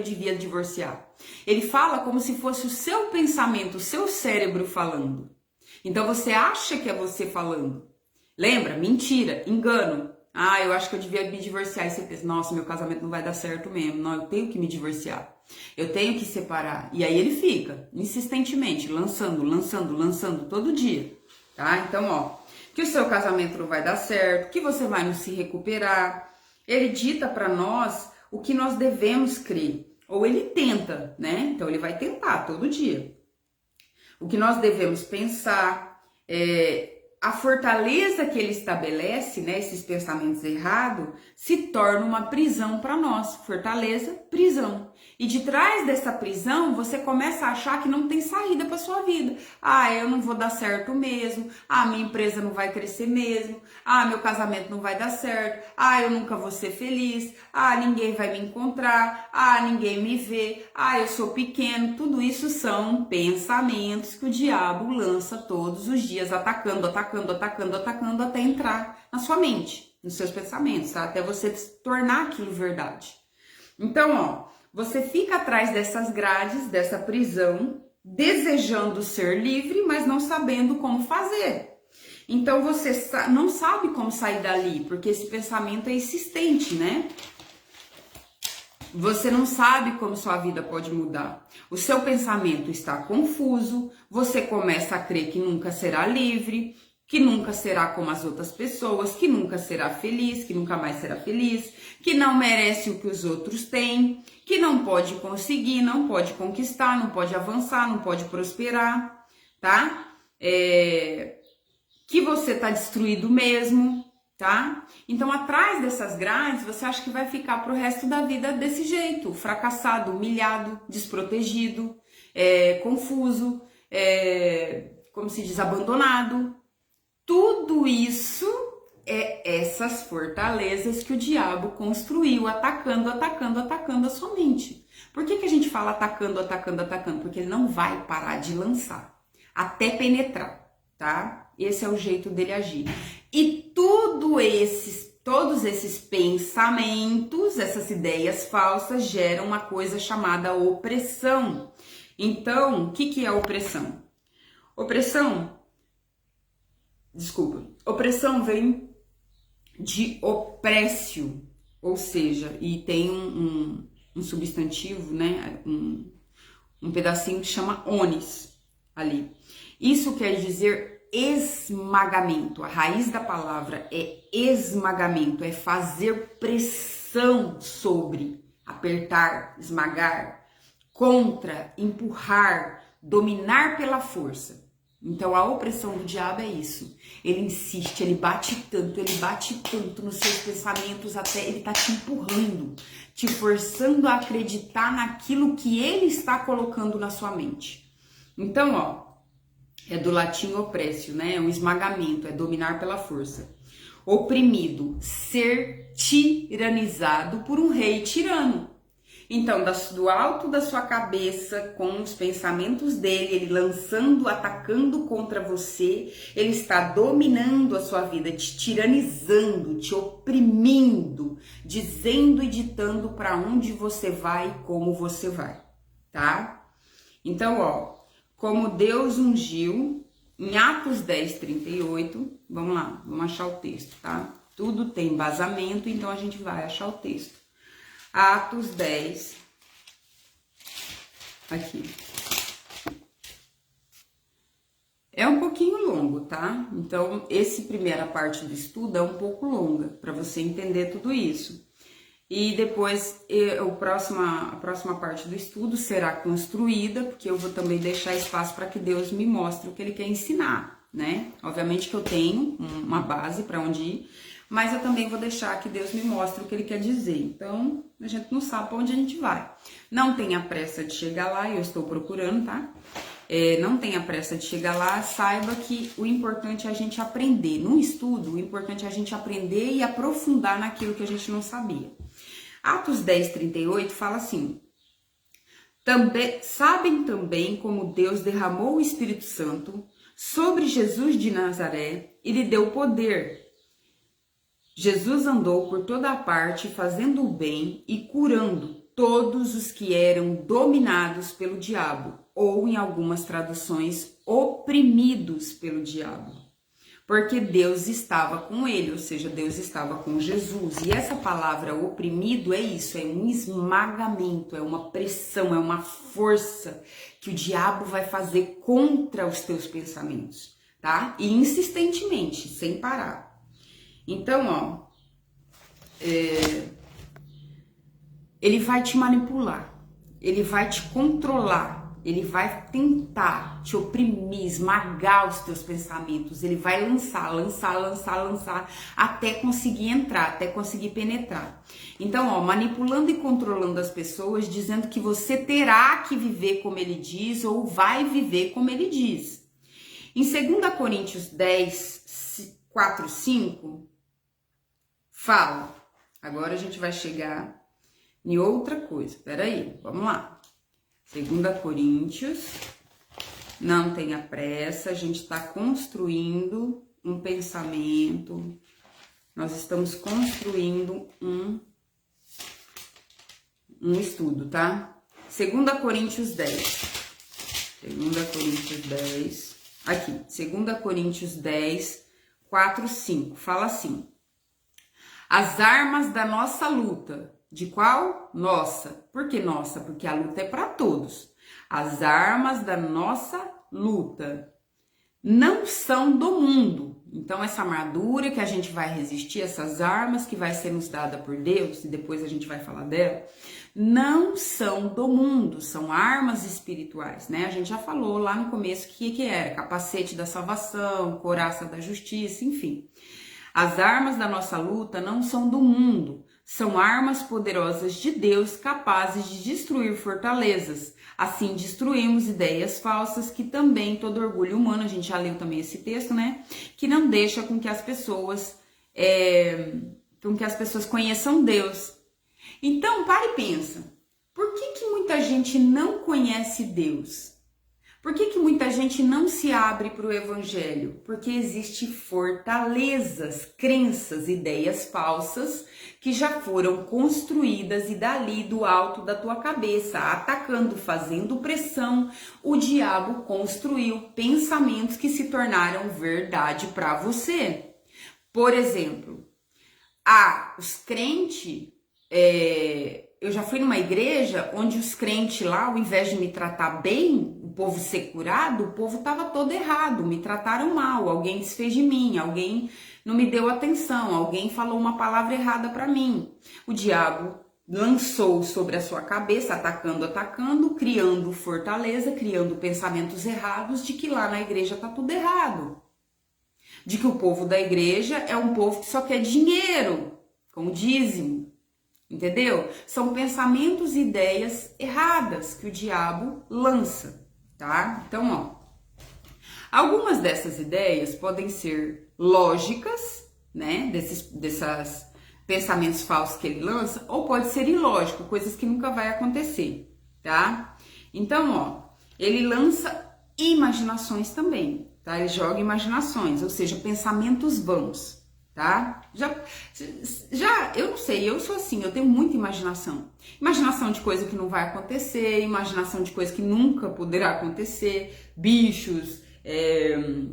devia divorciar. Ele fala como se fosse o seu pensamento, o seu cérebro falando. Então você acha que é você falando. Lembra? Mentira, engano. Eu acho que eu devia me divorciar. E você pensa, nossa, meu casamento não vai dar certo mesmo. Não, eu tenho que me divorciar. Eu tenho que separar. E aí ele fica, insistentemente, lançando todo dia. Tá? Então, ó, que o seu casamento não vai dar certo, que você vai não se recuperar. Ele dita para nós o que nós devemos crer. Ou ele tenta, né? Então ele vai tentar todo dia. O que nós devemos pensar, a fortaleza que ele estabelece, né, esses pensamentos errados, se torna uma prisão para nós. Fortaleza, prisão. E de trás dessa prisão, você começa a achar que não tem saída para sua vida. Eu não vou dar certo mesmo. Minha empresa não vai crescer mesmo. Meu casamento não vai dar certo. Eu nunca vou ser feliz. Ninguém vai me encontrar. Ninguém me vê. Eu sou pequeno. Tudo isso são pensamentos que o diabo lança todos os dias, atacando até entrar na sua mente, nos seus pensamentos, tá? Até você tornar aquilo verdade. Então, ó, você fica atrás dessas grades, dessa prisão, desejando ser livre, mas não sabendo como fazer. Então, você não sabe como sair dali, porque esse pensamento é insistente, né? Você não sabe como sua vida pode mudar. O seu pensamento está confuso, você começa a crer que nunca será livre, que nunca será como as outras pessoas, que nunca será feliz, que nunca mais será feliz, que não merece o que os outros têm, que não pode conseguir, não pode conquistar, não pode avançar, não pode prosperar, tá? Que você tá destruído mesmo, tá? Então, atrás dessas grades, você acha que vai ficar pro resto da vida desse jeito, fracassado, humilhado, desprotegido, confuso, como se diz, abandonado. Tudo isso é essas fortalezas que o diabo construiu, atacando a sua mente. Por que a gente fala atacando? Porque ele não vai parar de lançar, até penetrar, tá? Esse é o jeito dele agir. E todos esses pensamentos, essas ideias falsas geram uma coisa chamada opressão. Então, o que é opressão? Opressão vem de oprécio, ou seja, e tem um substantivo, né, um pedacinho que chama onis ali. Isso quer dizer esmagamento. A raiz da palavra é esmagamento, é fazer pressão sobre apertar, esmagar, contra, empurrar, dominar pela força. Então a opressão do diabo é isso. Ele insiste, ele bate tanto nos seus pensamentos, até ele tá te empurrando, te forçando a acreditar naquilo que ele está colocando na sua mente. Então, ó, é do latim oppressio, né? É um esmagamento, é dominar pela força. Oprimido, ser tiranizado por um rei tirano. Então, do alto da sua cabeça, com os pensamentos dele, ele lançando, atacando contra você, ele está dominando a sua vida, te tiranizando, te oprimindo, dizendo e ditando para onde você vai e como você vai, tá? Então, ó, como Deus ungiu, em Atos 10, 38, vamos lá, vamos achar o texto, tá? Tudo tem embasamento, então a gente vai achar o texto. Atos 10, aqui. É um pouquinho longo, tá? Então, essa primeira parte do estudo é um pouco longa, para você entender tudo isso. E depois, a próxima parte do estudo será construída, porque eu vou também deixar espaço para que Deus me mostre o que Ele quer ensinar, né? Obviamente que eu tenho uma base para onde ir, mas eu também vou deixar que Deus me mostre o que Ele quer dizer. Então, a gente não sabe para onde a gente vai. Não tenha pressa de chegar lá, eu estou procurando, tá? Não tenha pressa de chegar lá, saiba que o importante é a gente aprender. No estudo, o importante é a gente aprender e aprofundar naquilo que a gente não sabia. Atos 10, 38 fala assim: sabem também como Deus derramou o Espírito Santo sobre Jesus de Nazaré e lhe deu poder. Jesus andou por toda a parte fazendo o bem e curando todos os que eram dominados pelo diabo, ou em algumas traduções, oprimidos pelo diabo. Porque Deus estava com ele, ou seja, Deus estava com Jesus. E essa palavra oprimido é isso, é um esmagamento, é uma pressão, é uma força que o diabo vai fazer contra os teus pensamentos, tá? E insistentemente, sem parar. Então, ó, ele vai te manipular, ele vai te controlar, ele vai tentar te oprimir, esmagar os teus pensamentos, ele vai lançar, até conseguir entrar, até conseguir penetrar. Então, ó, manipulando e controlando as pessoas, dizendo que você terá que viver como ele diz ou vai viver como ele diz. Em 2 Coríntios 10, 4, 5, fala, agora a gente vai chegar em outra coisa, peraí, vamos lá. 2 Coríntios, não tenha pressa, a gente está construindo um pensamento, nós estamos construindo um estudo, tá? 2 Coríntios 10, 2 Coríntios 10, aqui, 2 Coríntios 10, 4, 5, fala assim: as armas da nossa luta. De qual? Nossa. Por que nossa? Porque a luta é para todos. As armas da nossa luta não são do mundo. Então, essa armadura que a gente vai resistir, essas armas que vai ser nos dada por Deus, e depois a gente vai falar dela, não são do mundo, são armas espirituais, né? A gente já falou lá no começo o que era: capacete da salvação, couraça da justiça, enfim. As armas da nossa luta não são do mundo, são armas poderosas de Deus, capazes de destruir fortalezas. Assim destruímos ideias falsas, que também todo orgulho humano, a gente já leu também esse texto, né? Que não deixa com que as pessoas conheçam Deus. Então, para e pensa, por que muita gente não conhece Deus? Por que muita gente não se abre para o evangelho? Porque existem fortalezas, crenças, ideias falsas que já foram construídas, e dali do alto da tua cabeça, atacando, fazendo pressão, o diabo construiu pensamentos que se tornaram verdade para você. Por exemplo, os crentes... eu já fui numa igreja onde os crentes lá, ao invés de me tratar bem, o povo ser curado, o povo estava todo errado, me trataram mal, alguém desfez de mim, alguém não me deu atenção, alguém falou uma palavra errada para mim. O diabo lançou sobre a sua cabeça, atacando, criando fortaleza, criando pensamentos errados de que lá na igreja tá tudo errado. De que o povo da igreja é um povo que só quer dinheiro, com dízimo. Entendeu? São pensamentos e ideias erradas que o diabo lança, tá? Então, ó, algumas dessas ideias podem ser lógicas, né? Desses pensamentos falsos que ele lança, ou pode ser ilógico, coisas que nunca vai acontecer, tá? Então, ó, ele lança imaginações também, tá? Ele joga imaginações, ou seja, pensamentos vãos. Tá? Eu não sei, eu sou assim, eu tenho muita imaginação. Imaginação de coisa que não vai acontecer, imaginação de coisa que nunca poderá acontecer, bichos,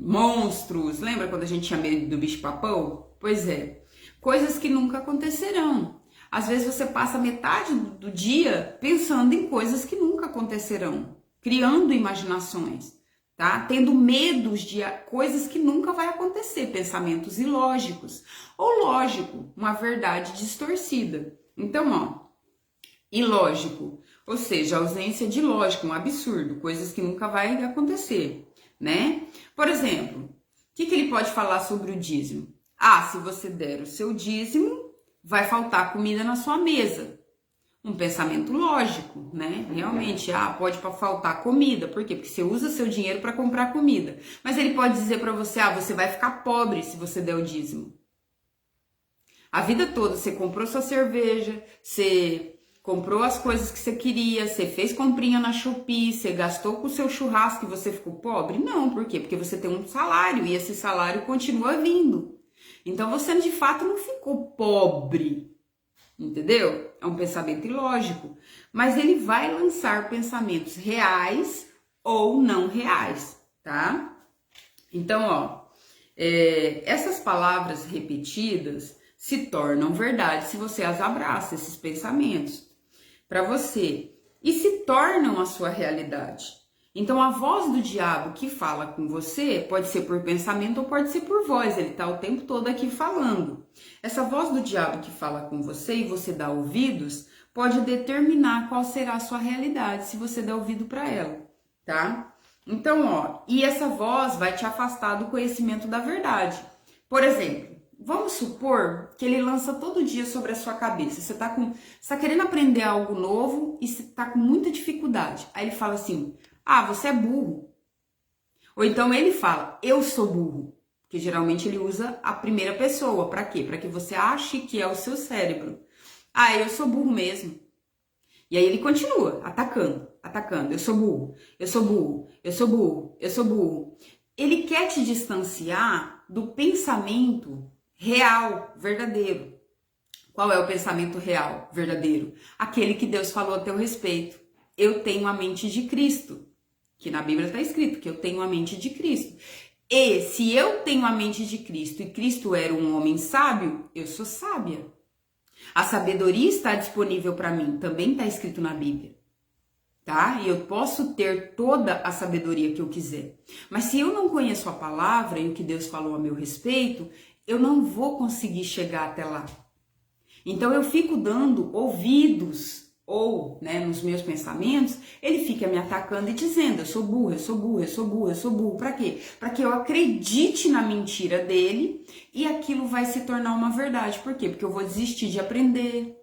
monstros. Lembra quando a gente tinha medo do bicho-papão? Pois é, coisas que nunca acontecerão. Às vezes você passa metade do dia pensando em coisas que nunca acontecerão, criando imaginações. Tá? Tendo medos de coisas que nunca vai acontecer, pensamentos ilógicos, ou lógico, uma verdade distorcida. Então, ó, ilógico, ou seja, ausência de lógica, um absurdo, coisas que nunca vai acontecer, né? Por exemplo, o que ele pode falar sobre o dízimo? Ah, se você der o seu dízimo, vai faltar comida na sua mesa. Um pensamento lógico, né? Realmente, pode faltar comida. Por quê? Porque você usa seu dinheiro para comprar comida. Mas ele pode dizer para você, você vai ficar pobre se você der o dízimo. A vida toda você comprou sua cerveja, você comprou as coisas que você queria, você fez comprinha na Shopee, você gastou com o seu churrasco e você ficou pobre? Não, por quê? Porque você tem um salário e esse salário continua vindo. Então você de fato não ficou pobre. Entendeu? É um pensamento ilógico, mas ele vai lançar pensamentos reais ou não reais, tá? Então, ó, essas palavras repetidas se tornam verdade se você as abraça, esses pensamentos, para você, e se tornam a sua realidade. Então, a voz do diabo que fala com você pode ser por pensamento ou pode ser por voz. Ele está o tempo todo aqui falando. Essa voz do diabo que fala com você e você dá ouvidos pode determinar qual será a sua realidade se você der ouvido para ela, tá? Então, ó, e essa voz vai te afastar do conhecimento da verdade. Por exemplo, vamos supor que ele lança todo dia sobre a sua cabeça. Você tá querendo aprender algo novo e você tá com muita dificuldade. Aí ele fala assim: você é burro. Ou então ele fala, eu sou burro. Que geralmente ele usa a primeira pessoa. Para quê? Para que você ache que é o seu cérebro. Eu sou burro mesmo. E aí ele continua atacando. Eu sou burro, eu sou burro, eu sou burro, eu sou burro. Ele quer te distanciar do pensamento real, verdadeiro. Qual é o pensamento real, verdadeiro? Aquele que Deus falou a teu respeito. Eu tenho a mente de Cristo. Que na Bíblia está escrito que eu tenho a mente de Cristo. E se eu tenho a mente de Cristo e Cristo era um homem sábio, eu sou sábia. A sabedoria está disponível para mim, também está escrito na Bíblia. Tá? E eu posso ter toda a sabedoria que eu quiser. Mas se eu não conheço a palavra e o que Deus falou a meu respeito, eu não vou conseguir chegar até lá. Então eu fico dando ouvidos ou, nos meus pensamentos, ele fica me atacando e dizendo, eu sou burro, eu sou burro, eu sou burro, eu sou burro. Para quê? Para que eu acredite na mentira dele e aquilo vai se tornar uma verdade. Por quê? Porque eu vou desistir de aprender.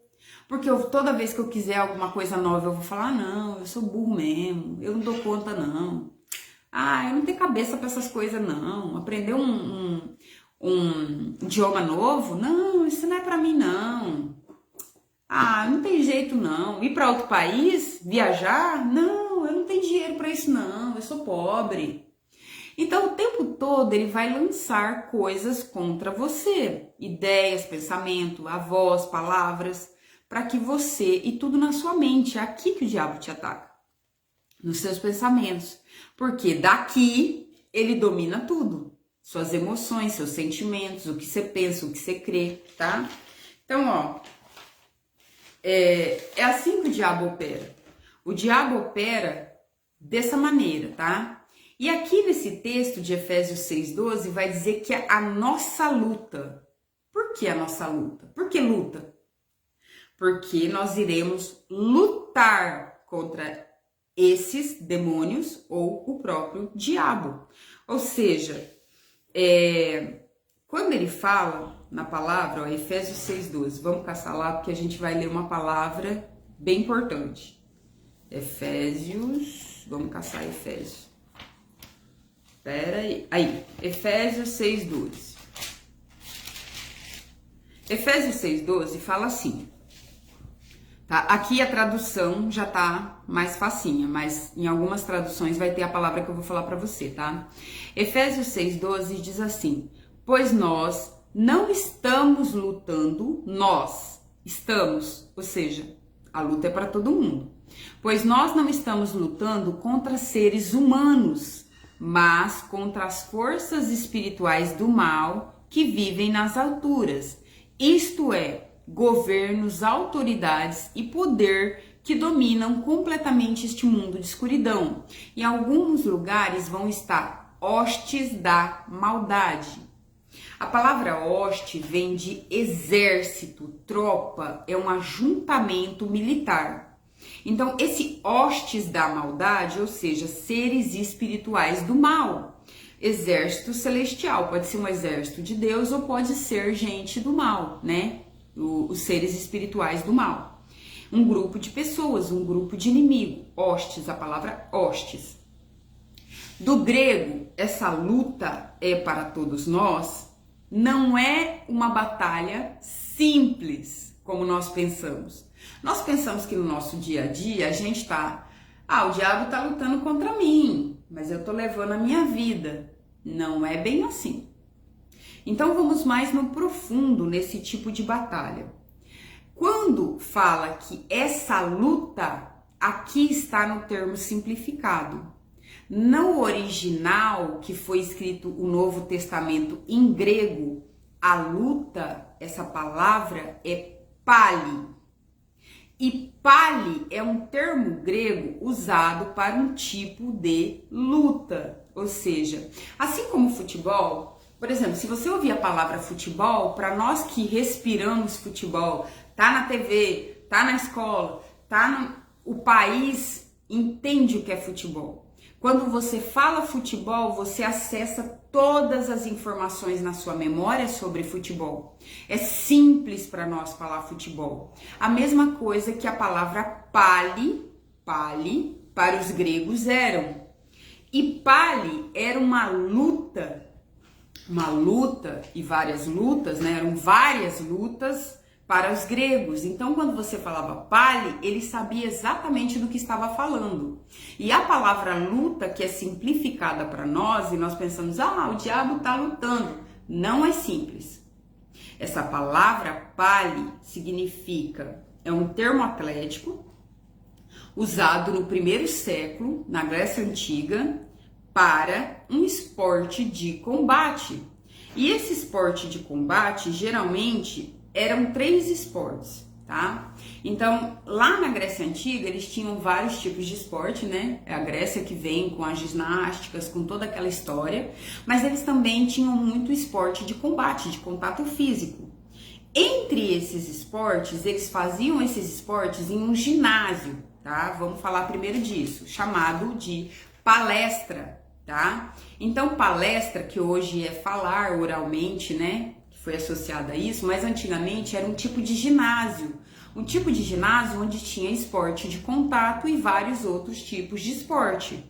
Porque toda vez que eu quiser alguma coisa nova, eu vou falar, não, eu sou burro mesmo, eu não dou conta não. Eu não tenho cabeça para essas coisas não. Aprender um idioma novo? Não, isso não é para mim não. Não tem jeito não. Ir para outro país? Viajar? Não, eu não tenho dinheiro para isso não, eu sou pobre. Então o tempo todo ele vai lançar coisas contra você. Ideias, pensamento, a voz, palavras, para que você, e tudo na sua mente, é aqui que o diabo te ataca. Nos seus pensamentos. Porque daqui ele domina tudo. Suas emoções, seus sentimentos, o que você pensa, o que você crê, tá? Então, ó, é assim que o diabo opera. O diabo opera dessa maneira, tá? E aqui nesse texto de Efésios 6,12 vai dizer que a nossa luta. Por que a nossa luta? Por que luta? porque nós iremos lutar contra esses demônios ou o próprio diabo. Ou seja, quando ele fala na palavra, ó, Efésios 6:12, vamos caçar lá porque a gente vai ler uma palavra bem importante. Efésios, vamos caçar Efésios. Aí, Efésios 6:12. Efésios 6:12 fala assim, tá? Aqui a tradução já tá mais facinha, mas em algumas traduções vai ter a palavra que eu vou falar para você, tá? Efésios 6:12 diz assim: pois nós não estamos lutando, nós estamos, ou seja, a luta é para todo mundo. Pois nós não estamos lutando contra seres humanos, mas contra as forças espirituais do mal que vivem nas alturas. Isto é, governos, autoridades e poder que dominam completamente este mundo de escuridão. Em alguns lugares vão estar hostes da maldade. A palavra hoste vem de exército, tropa, é um ajuntamento militar. Então, esse hostes da maldade, ou seja, seres espirituais do mal, exército celestial, pode ser um exército de Deus ou pode ser gente do mal, né? Os seres espirituais do mal. Um grupo de pessoas, um grupo de inimigo, hostes, a palavra hostes. Do grego, essa luta é para todos nós, não é uma batalha simples, como nós pensamos. Nós pensamos que no nosso dia a dia a gente o diabo tá lutando contra mim, mas eu tô levando a minha vida. Não é bem assim. Então vamos mais no profundo nesse tipo de batalha. Quando fala que essa luta, aqui está no termo simplificado. No original, que foi escrito o Novo Testamento em grego, a luta, essa palavra é pali. E pali é um termo grego usado para um tipo de luta. Ou seja, assim como futebol, por exemplo, se você ouvir a palavra futebol, para nós que respiramos futebol, tá na TV, tá na escola, o país entende o que é futebol. Quando você fala futebol, você acessa todas as informações na sua memória sobre futebol. É simples para nós falar futebol. A mesma coisa que a palavra pali para os gregos eram. E pali era uma luta e várias lutas, né? Eram várias lutas para os gregos. Então, quando você falava pali, ele sabia exatamente do que estava falando. E a palavra luta, que é simplificada para nós, e nós pensamos, o diabo está lutando. Não é simples. Essa palavra pali significa, é um termo atlético, usado no primeiro século, na Grécia Antiga, para um esporte de combate. E esse esporte de combate, geralmente, eram 3 esportes, tá? Então, lá na Grécia Antiga, eles tinham vários tipos de esporte, né? É a Grécia que vem com as ginásticas, com toda aquela história, mas eles também tinham muito esporte de combate, de contato físico. Entre esses esportes, eles faziam esses esportes em um ginásio, tá? Vamos falar primeiro disso, chamado de palestra, tá? Então, palestra, que hoje é falar oralmente, né? Foi associada a isso, mas antigamente era um tipo de ginásio onde tinha esporte de contato e vários outros tipos de esporte.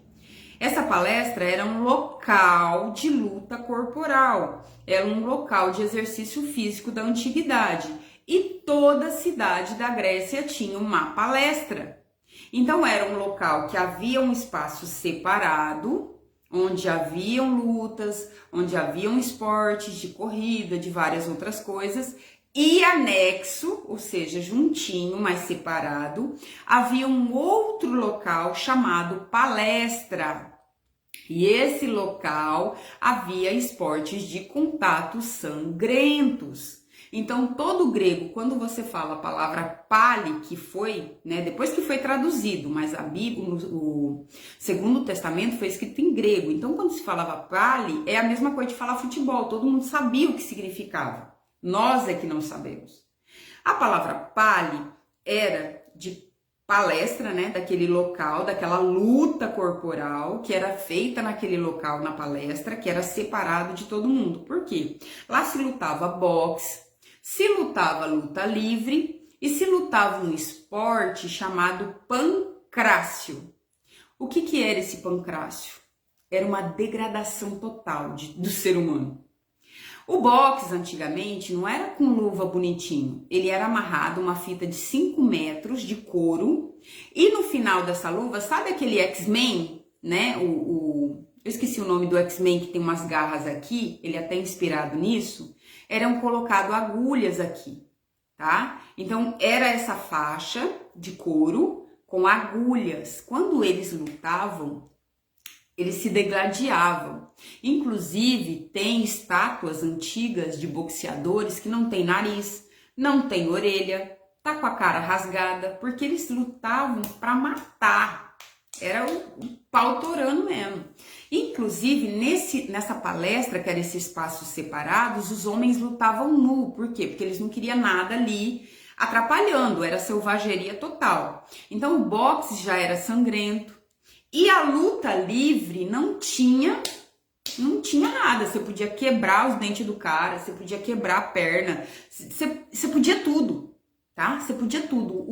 Essa palestra era um local de luta corporal, era um local de exercício físico da antiguidade e toda cidade da Grécia tinha uma palestra. Então era um local que havia um espaço separado, onde haviam lutas, onde haviam esportes de corrida, de várias outras coisas, e anexo, ou seja, juntinho, mas separado, havia um outro local chamado palestra. E esse local havia esportes de contato sangrentos. Então, todo grego, quando você fala a palavra pali, que foi, né, depois que foi traduzido, mas a Bíblia, o Segundo Testamento foi escrito em grego. Então, quando se falava pali, é a mesma coisa de falar futebol. Todo mundo sabia o que significava. Nós é que não sabemos. A palavra pali era de palestra, né, daquele local, daquela luta corporal que era feita naquele local na palestra, que era separado de todo mundo. Por quê? Lá se lutava boxe, se lutava luta livre e se lutava um esporte chamado pancrácio. O que era esse pancrácio? Era uma degradação total do ser humano. O boxe, antigamente, não era com luva bonitinho. Ele era amarrado uma fita de 5 metros de couro. E no final dessa luva, sabe aquele X-Men, né? Eu esqueci o nome do X-Men que tem umas garras aqui. Ele é até inspirado nisso. Eram colocadas agulhas aqui, tá? Então, era essa faixa de couro com agulhas. Quando eles lutavam, eles se degladiavam. Inclusive, tem estátuas antigas de boxeadores que não tem nariz, não tem orelha, tá com a cara rasgada, porque eles lutavam para matar. Era o pau torando mesmo. Inclusive, nessa palestra, que era esses espaços separados, os homens lutavam nu. Por quê? Porque eles não queriam nada ali atrapalhando, era selvageria total. Então, o boxe já era sangrento. E a luta livre não tinha nada. Você podia quebrar os dentes do cara, você podia quebrar a perna, você podia tudo, tá? Você podia tudo.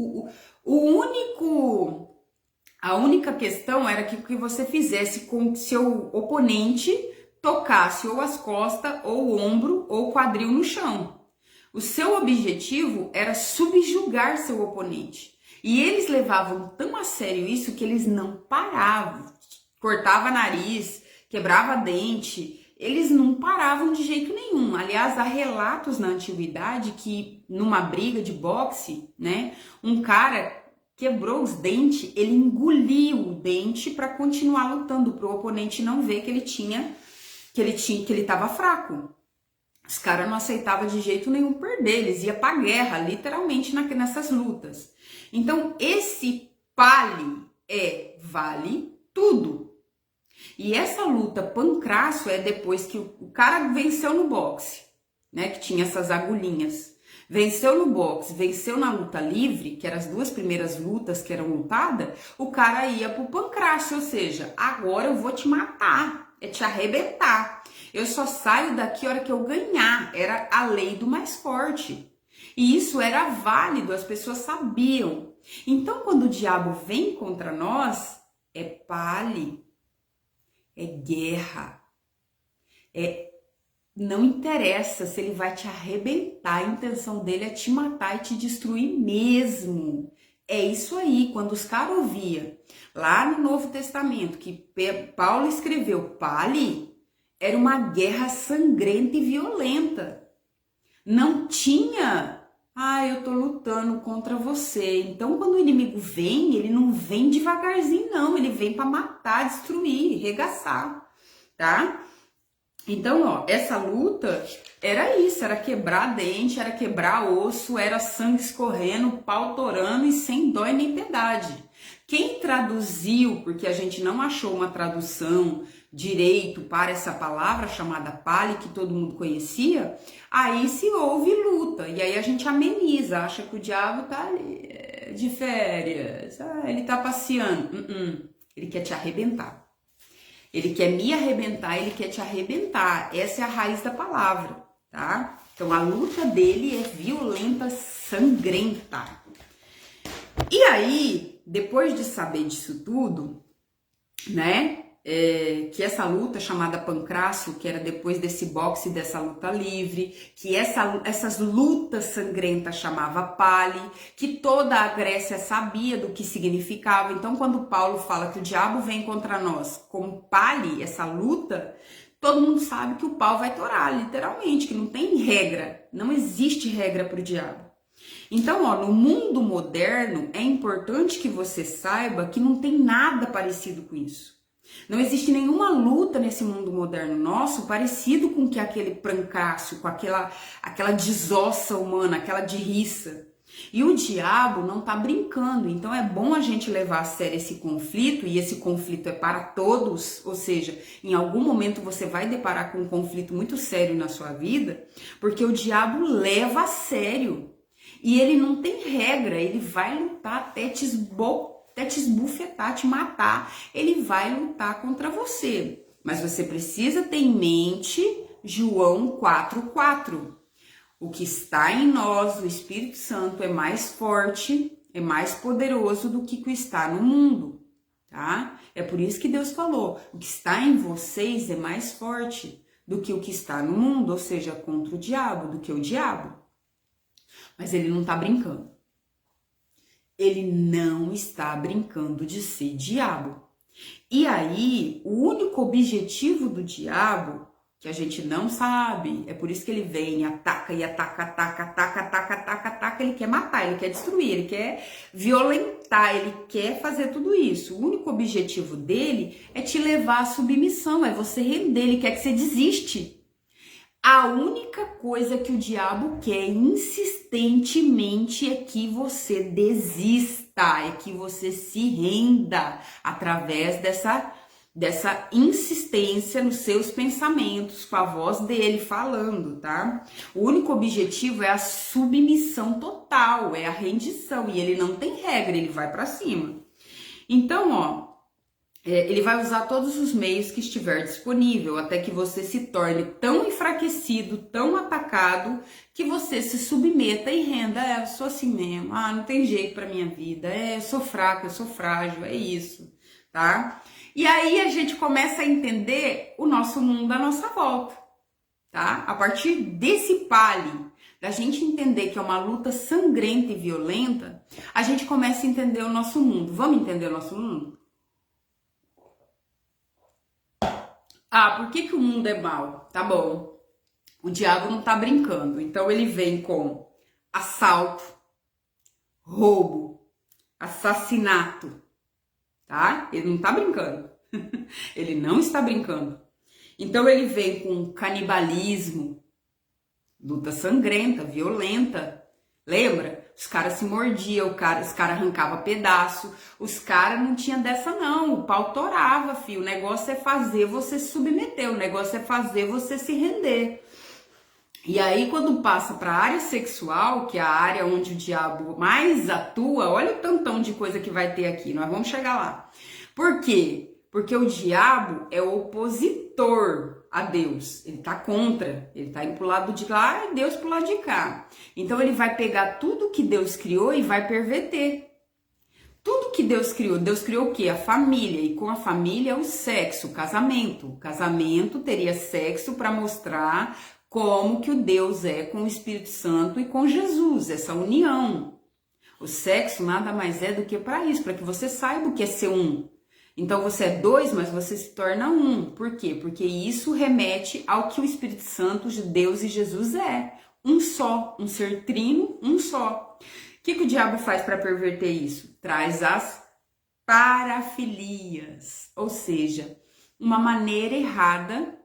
A única questão era que o que você fizesse com que seu oponente tocasse ou as costas, ou o ombro, ou o quadril no chão. O seu objetivo era subjugar seu oponente. E eles levavam tão a sério isso que eles não paravam. Cortava nariz, quebrava dente, eles não paravam de jeito nenhum. Aliás, há relatos na antiguidade que numa briga de boxe, né, um cara quebrou os dentes, ele engoliu o dente para continuar lutando, para o oponente não ver que ele estava fraco. Os caras não aceitavam de jeito nenhum perder, eles iam pra guerra, literalmente, nessas lutas. Então, esse pali vale tudo. E essa luta pancrácio é depois que o cara venceu no boxe, né, que tinha essas agulhinhas. Venceu no boxe, venceu na luta livre, que eram as duas primeiras lutas que eram lutadas, o cara ia pro pancrácio, ou seja, agora eu vou te matar, é te arrebentar. Eu só saio daqui a hora que eu ganhar. Era a lei do mais forte. E isso era válido, as pessoas sabiam. Então, quando o diabo vem contra nós, é pali, é guerra. Não interessa se ele vai te arrebentar, a intenção dele é te matar e te destruir mesmo. É isso aí, quando os caras ouviam lá no Novo Testamento que Paulo escreveu pali, era uma guerra sangrenta e violenta. Não tinha, eu tô lutando contra você. Então, quando o inimigo vem, ele não vem devagarzinho, não. Ele vem para matar, destruir, regaçar, tá? Então, essa luta era isso, era quebrar dente, era quebrar osso, era sangue escorrendo, pau torando e sem dó e nem piedade. Quem traduziu, porque a gente não achou uma tradução direito para essa palavra chamada pali, que todo mundo conhecia, aí se houve luta, e aí a gente ameniza, acha que o diabo tá ali de férias, ele tá passeando. Ele quer te arrebentar. Ele quer me arrebentar, ele quer te arrebentar. Essa é a raiz da palavra, tá? Então a luta dele é violenta, sangrenta. E aí, depois de saber disso tudo, né? Que essa luta chamada pancrácio, que era depois desse boxe, dessa luta livre, que essas lutas sangrentas chamava pali, que toda a Grécia sabia do que significava. Então, quando Paulo fala que o diabo vem contra nós como pali, essa luta, todo mundo sabe que o pau vai torar, literalmente, que não tem regra, não existe regra para o diabo. Então, no mundo moderno, é importante que você saiba que não tem nada parecido com isso. Não existe nenhuma luta nesse mundo moderno nosso parecido com que aquele pancrácio, com aquela desossa humana, aquela derriça. E o diabo não tá brincando, então é bom a gente levar a sério esse conflito, e esse conflito é para todos, ou seja, em algum momento você vai deparar com um conflito muito sério na sua vida, porque o diabo leva a sério. E ele não tem regra, ele vai lutar até te esbufetar, te matar. Ele vai lutar contra você. Mas você precisa ter em mente João 4,4. O que está em nós, o Espírito Santo, é mais forte, é mais poderoso do que o que está no mundo, tá? É por isso que Deus falou, o que está em vocês é mais forte do que o que está no mundo, ou seja, contra o diabo, do que o diabo. Mas ele não está brincando. Ele não está brincando de ser diabo. E aí, o único objetivo do diabo, que a gente não sabe, é por isso que ele vem, ataca e ataca, ataca, ataca, ataca, ataca, ataca, ele quer matar, ele quer destruir, ele quer violentar, ele quer fazer tudo isso. O único objetivo dele é te levar à submissão, é você render, ele quer que você desiste. A única coisa que o diabo quer insistentemente é que você desista, é que você se renda através dessa insistência nos seus pensamentos, com a voz dele falando, tá? O único objetivo é a submissão total, é a rendição, e ele não tem regra, ele vai para cima. Então, ó, ele vai usar todos os meios que estiver disponível, até que você se torne tão enfraquecido, tão atacado, que você se submeta e renda. Eu sou assim mesmo, não tem jeito pra minha vida, eu sou fraco, eu sou frágil, é isso, tá? E aí a gente começa a entender o nosso mundo à nossa volta, tá? A partir desse pale, da gente entender que é uma luta sangrenta e violenta, a gente começa a entender o nosso mundo. Vamos entender o nosso mundo? Por que o mundo é mau? Tá bom, o diabo não tá brincando, então ele vem com assalto, roubo, assassinato, tá? Ele não tá brincando, ele não está brincando. Então ele vem com canibalismo, luta sangrenta, violenta, lembra? Os caras se mordiam, os caras arrancavam pedaço, os caras não tinham dessa não, o pau torava, filho. O negócio é fazer você se submeter, o negócio é fazer você se render. E aí quando passa para a área sexual, que é a área onde o diabo mais atua, olha o tantão de coisa que vai ter aqui, nós vamos chegar lá. Por quê? Porque o diabo é o opositor a Deus, ele tá contra, ele tá indo pro lado de lá e Deus pro lado de cá. Então ele vai pegar tudo que Deus criou e vai perverter. Tudo que Deus criou o quê? A família, e com a família o sexo, o casamento. O casamento teria sexo para mostrar como que o Deus é com o Espírito Santo e com Jesus, essa união. O sexo nada mais é do que para isso, para que você saiba o que é ser um. Então você é dois, mas você se torna um. Por quê? Porque isso remete ao que o Espírito Santo, Deus e Jesus é. Um só, um ser trino, um só. O que o diabo faz para perverter isso? Traz as parafilias, ou seja, uma maneira errada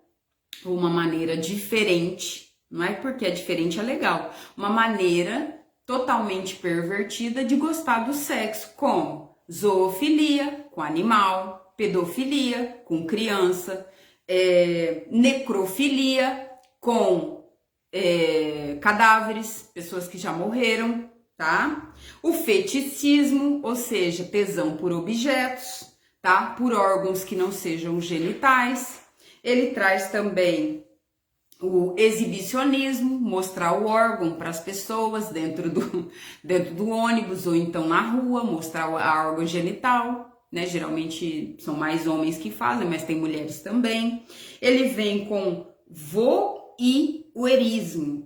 ou uma maneira diferente. Não é porque é diferente é legal. Uma maneira totalmente pervertida de gostar do sexo, como zoofilia, com animal, pedofilia, com criança, necrofilia, com cadáveres, pessoas que já morreram, tá? O feticismo, ou seja, tesão por objetos, tá? Por órgãos que não sejam genitais. Ele traz também o exibicionismo, mostrar o órgão para as pessoas dentro do ônibus ou então na rua, mostrar o órgão genital, né? Geralmente são mais homens que fazem, mas tem mulheres também. Ele vem com voyeurismo.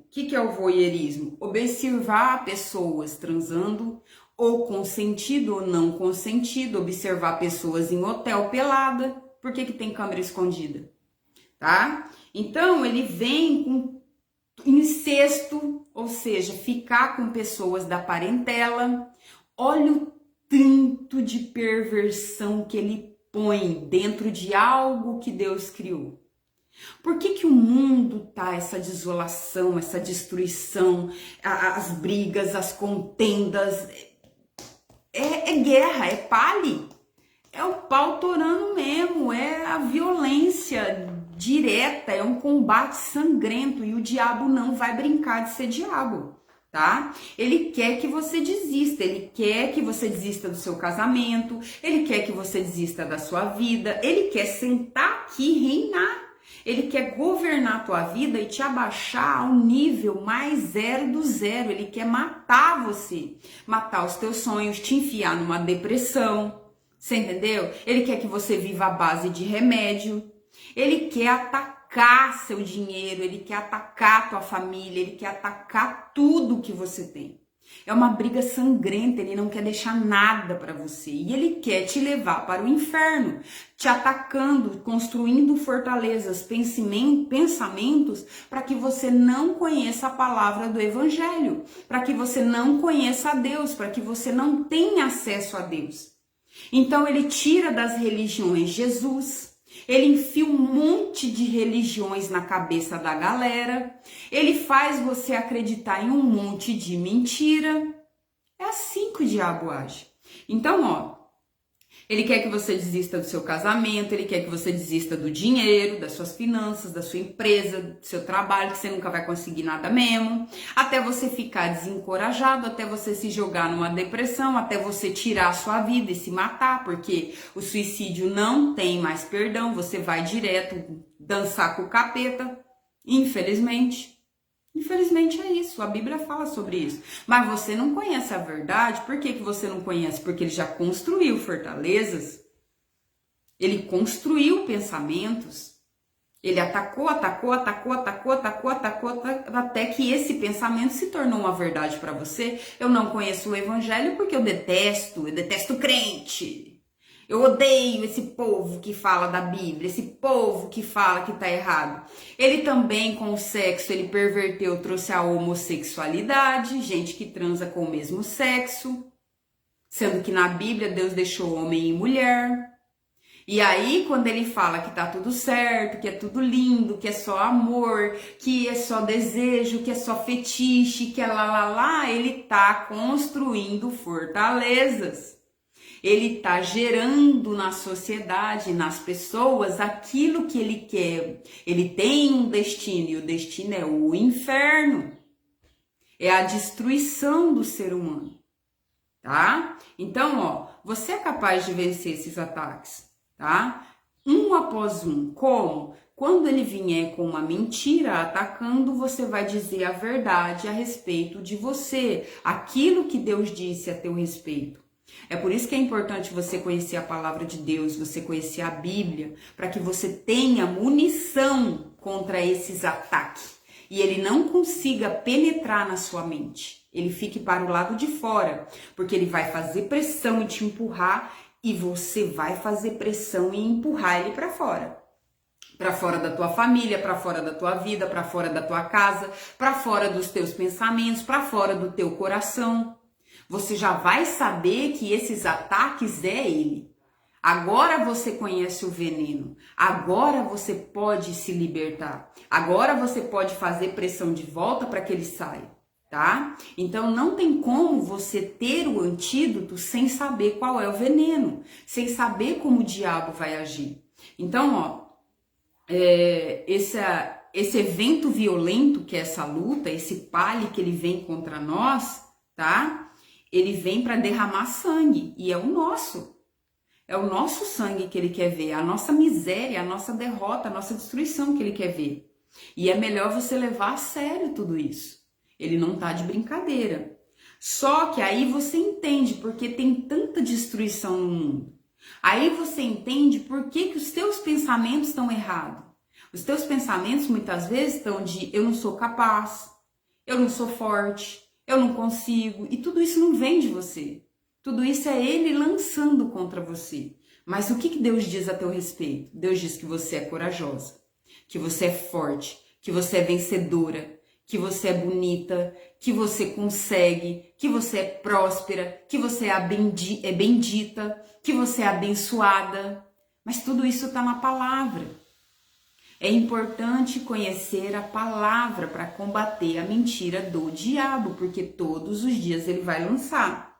O que é o voyeurismo? Observar pessoas transando, ou consentido ou não consentido, observar pessoas em hotel pelada. Por que tem câmera escondida? Tá? Então, ele vem com incesto, ou seja, ficar com pessoas da parentela. Olha o tanto de perversão que ele põe dentro de algo que Deus criou. Por que o mundo tá essa desolação, essa destruição, as brigas, as contendas? É guerra, é pale. É o pau torando mesmo, é a violência direta, é um combate sangrento e o diabo não vai brincar de ser diabo, tá? Ele quer que você desista, ele quer que você desista do seu casamento, ele quer que você desista da sua vida, ele quer sentar aqui e reinar. Ele quer governar a tua vida e te abaixar ao nível mais zero do zero. Ele quer matar você, matar os teus sonhos, te enfiar numa depressão. Você entendeu? Ele quer que você viva à base de remédio. Ele quer atacar seu dinheiro, ele quer atacar tua família, ele quer atacar tudo que você tem. É uma briga sangrenta, ele não quer deixar nada para você. E ele quer te levar para o inferno, te atacando, construindo fortalezas, pensamentos, para que você não conheça a palavra do evangelho, para que você não conheça a Deus, para que você não tenha acesso a Deus. Então ele tira das religiões Jesus. Ele enfia um monte de religiões na cabeça da galera. Ele faz você acreditar em um monte de mentira. É assim que o diabo age. Então, ó, ele quer que você desista do seu casamento, ele quer que você desista do dinheiro, das suas finanças, da sua empresa, do seu trabalho, que você nunca vai conseguir nada mesmo, até você ficar desencorajado, até você se jogar numa depressão, até você tirar a sua vida e se matar, porque o suicídio não tem mais perdão, você vai direto dançar com o capeta, infelizmente. Infelizmente é isso, a Bíblia fala sobre isso. Mas você não conhece a verdade. Por que você não conhece? Porque ele já construiu fortalezas, ele construiu pensamentos, ele atacou, até que esse pensamento se tornou uma verdade para você. Eu não conheço o evangelho porque eu detesto crente. Eu odeio esse povo que fala da Bíblia, esse povo que fala que tá errado. Ele também, com o sexo, ele perverteu, trouxe a homossexualidade, gente que transa com o mesmo sexo, sendo que na Bíblia Deus deixou homem e mulher. E aí, quando ele fala que tá tudo certo, que é tudo lindo, que é só amor, que é só desejo, que é só fetiche, que é lá, ele tá construindo fortalezas. Ele está gerando na sociedade, nas pessoas, aquilo que ele quer. Ele tem um destino, e o destino é o inferno. É a destruição do ser humano, tá? Então, ó, você é capaz de vencer esses ataques, tá? Um após um. Como? Quando ele vier com uma mentira atacando, você vai dizer a verdade a respeito de você. Aquilo que Deus disse a teu respeito. É por isso que é importante você conhecer a palavra de Deus, você conhecer a Bíblia, para que você tenha munição contra esses ataques e ele não consiga penetrar na sua mente. Ele fique para o lado de fora, porque ele vai fazer pressão e te empurrar e você vai fazer pressão e empurrar ele para fora. Para fora da tua família, para fora da tua vida, para fora da tua casa, para fora dos teus pensamentos, para fora do teu coração. Você já vai saber que esses ataques é ele. Agora você conhece o veneno. Agora você pode se libertar. Agora você pode fazer pressão de volta para que ele saia, tá? Então não tem como você ter o antídoto sem saber qual é o veneno, sem saber como o diabo vai agir. Então, ó, esse evento violento que é essa luta, esse palio que ele vem contra nós, tá? Ele vem para derramar sangue e é o nosso. É o nosso sangue que ele quer ver, a nossa miséria, a nossa derrota, a nossa destruição que ele quer ver. E é melhor você levar a sério tudo isso. Ele não tá de brincadeira. Só que aí você entende porque tem tanta destruição no mundo. Aí você entende por que os teus pensamentos estão errados. Os teus pensamentos muitas vezes estão de eu não sou capaz, eu não sou forte, eu não consigo, e tudo isso não vem de você. Tudo isso é ele lançando contra você. Mas o que Deus diz a teu respeito? Deus diz que você é corajosa, que você é forte, que você é vencedora, que você é bonita, que você consegue, que você é próspera, que você é bendita, que você é abençoada. Mas tudo isso está na palavra. É importante conhecer a palavra para combater a mentira do diabo, porque todos os dias ele vai lançar,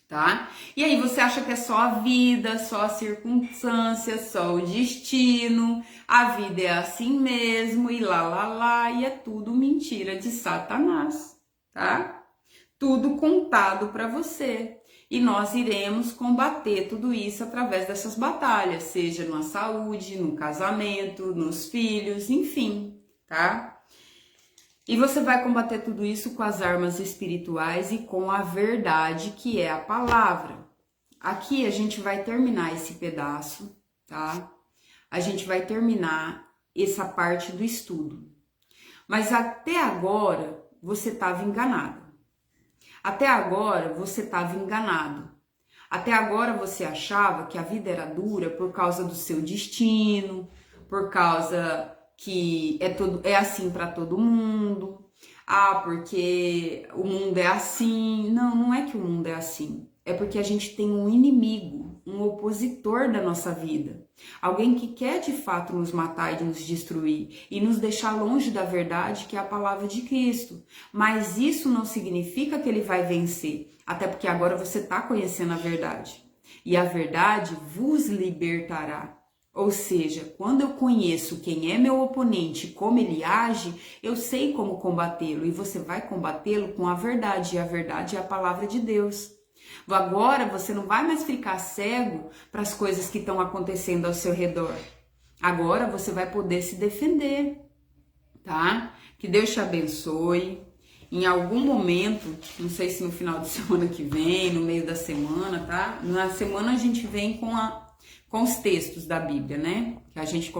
tá? E aí você acha que é só a vida, só a circunstância, só o destino, a vida é assim mesmo, e lá, e é tudo mentira de Satanás. tá? Tudo contado para você. E nós iremos combater tudo isso através dessas batalhas, seja na saúde, no casamento, nos filhos, enfim, tá? E você vai combater tudo isso com as armas espirituais e com a verdade, que é a palavra. Aqui a gente vai terminar esse pedaço, tá? A gente vai terminar essa parte do estudo. Mas até agora você estava enganado. Até agora você estava enganado. Até agora você achava que a vida era dura por causa do seu destino, por causa que é assim para todo mundo. Ah, porque o mundo é assim. Não, não é que o mundo é assim. É porque a gente tem um inimigo, um opositor da nossa vida. Alguém que quer de fato nos matar e nos destruir e nos deixar longe da verdade, que é a palavra de Cristo. Mas isso não significa que ele vai vencer, até porque agora você está conhecendo a verdade. E a verdade vos libertará. Ou seja, quando eu conheço quem é meu oponente, como ele age, eu sei como combatê-lo. E você vai combatê-lo com a verdade. E a verdade é a palavra de Deus. Agora você não vai mais ficar cego para as coisas que estão acontecendo ao seu redor. Agora você vai poder se defender, tá? Que Deus te abençoe. Em algum momento, não sei se no final de semana que vem, no meio da semana, tá? Na semana a gente vem com os textos da Bíblia, né? Que a gente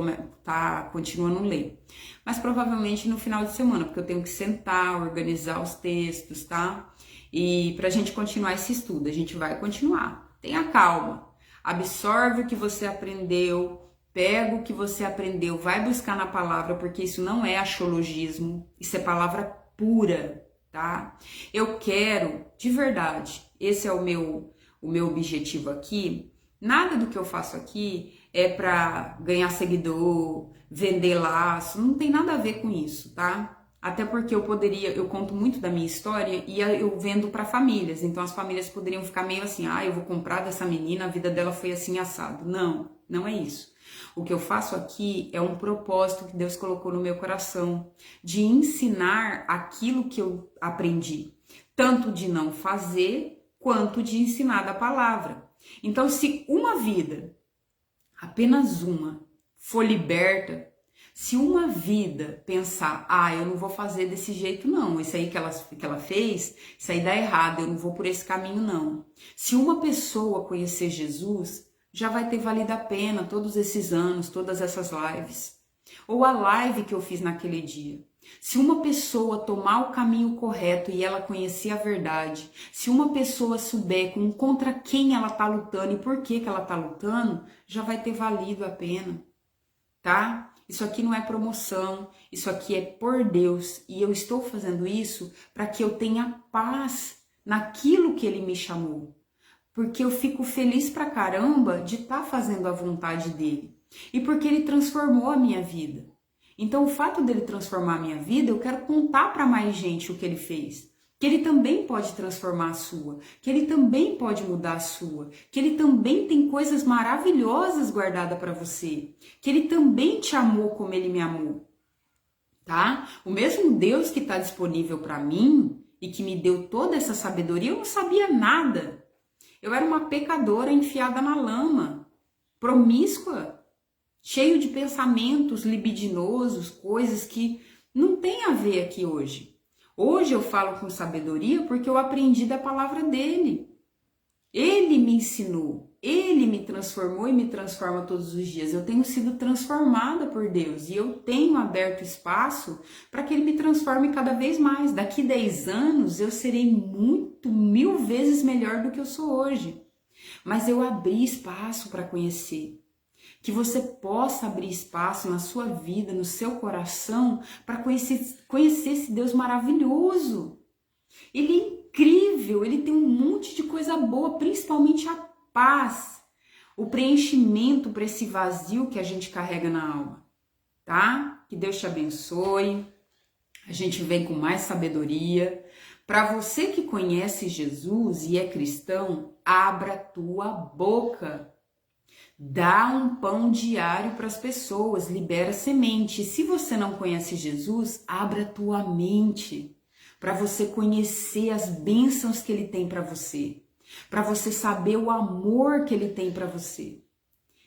continua a não ler. Mas provavelmente no final de semana, porque eu tenho que sentar, organizar os textos, tá? E pra gente continuar esse estudo, a gente vai continuar. Tenha calma. Absorve o que você aprendeu, pega o que você aprendeu, vai buscar na palavra, porque isso não é axiologismo, isso é palavra pura, tá? Eu quero, de verdade, esse é o meu objetivo aqui. Nada do que eu faço aqui é para ganhar seguidor, vender laço, não tem nada a ver com isso, tá? Até porque eu conto muito da minha história e eu vendo para famílias, então as famílias poderiam ficar meio assim, eu vou comprar dessa menina, a vida dela foi assim assado. Não, não é isso. O que eu faço aqui é um propósito que Deus colocou no meu coração, de ensinar aquilo que eu aprendi, tanto de não fazer, quanto de ensinar da palavra. Então, se uma vida, apenas uma, for liberta, se uma vida pensar, eu não vou fazer desse jeito não, isso aí que ela fez, isso aí dá errado, eu não vou por esse caminho não. Se uma pessoa conhecer Jesus, já vai ter valido a pena todos esses anos, todas essas lives. Ou a live que eu fiz naquele dia. Se uma pessoa tomar o caminho correto e ela conhecer a verdade, se uma pessoa souber contra quem ela está lutando e por que ela está lutando, já vai ter valido a pena, tá? Isso aqui não é promoção, isso aqui é por Deus. E eu estou fazendo isso para que eu tenha paz naquilo que Ele me chamou. Porque eu fico feliz pra caramba de estar fazendo a vontade dEle. E porque Ele transformou a minha vida. Então o fato dele transformar a minha vida, eu quero contar para mais gente o que Ele fez. Que Ele também pode transformar a sua, que Ele também pode mudar a sua, que Ele também tem coisas maravilhosas guardadas para você, que Ele também te amou como Ele me amou, tá? O mesmo Deus que está disponível para mim e que me deu toda essa sabedoria, eu não sabia nada. Eu era uma pecadora enfiada na lama, promíscua, cheio de pensamentos libidinosos, coisas que não tem a ver aqui hoje. Hoje eu falo com sabedoria porque eu aprendi da palavra dele. Ele me ensinou, ele me transformou e me transforma todos os dias. Eu tenho sido transformada por Deus e eu tenho aberto espaço para que ele me transforme cada vez mais. Daqui 10 anos eu serei muito, 1000 vezes melhor do que eu sou hoje. Mas eu abri espaço para conhecer. Que você possa abrir espaço na sua vida, no seu coração, para conhecer esse Deus maravilhoso. Ele é incrível, ele tem um monte de coisa boa, principalmente a paz, o preenchimento para esse vazio que a gente carrega na alma, tá? Que Deus te abençoe, a gente vem com mais sabedoria. Para você que conhece Jesus e é cristão, abra tua boca. Dá um pão diário para as pessoas, libera semente. Se você não conhece Jesus, abra tua mente. para você conhecer as bênçãos que Ele tem para você saber o amor que Ele tem para você.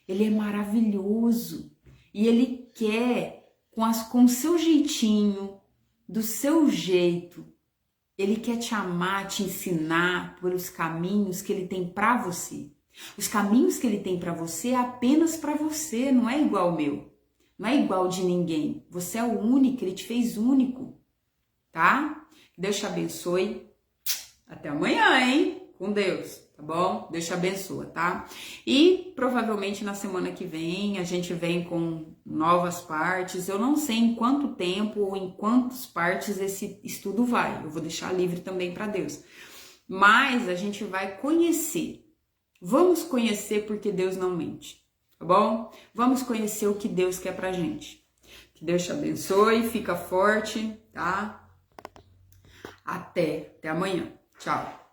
Ele é maravilhoso e Ele quer, com o seu jeitinho, do seu jeito, Ele quer te amar, te ensinar pelos caminhos que Ele tem para você. Os caminhos que Ele tem para você é apenas para você, não é igual ao meu. Não é igual de ninguém. Você é o único, Ele te fez único, tá? Deus te abençoe. Até amanhã, hein? Com Deus, tá bom? Deus te abençoa, tá? E provavelmente na semana que vem a gente vem com novas partes. Eu não sei em quanto tempo ou em quantas partes esse estudo vai. Eu vou deixar livre também para Deus. Mas a gente vai conhecer. Vamos conhecer porque Deus não mente, tá bom? Vamos conhecer o que Deus quer pra gente. Que Deus te abençoe, fica forte, tá? Até amanhã. Tchau.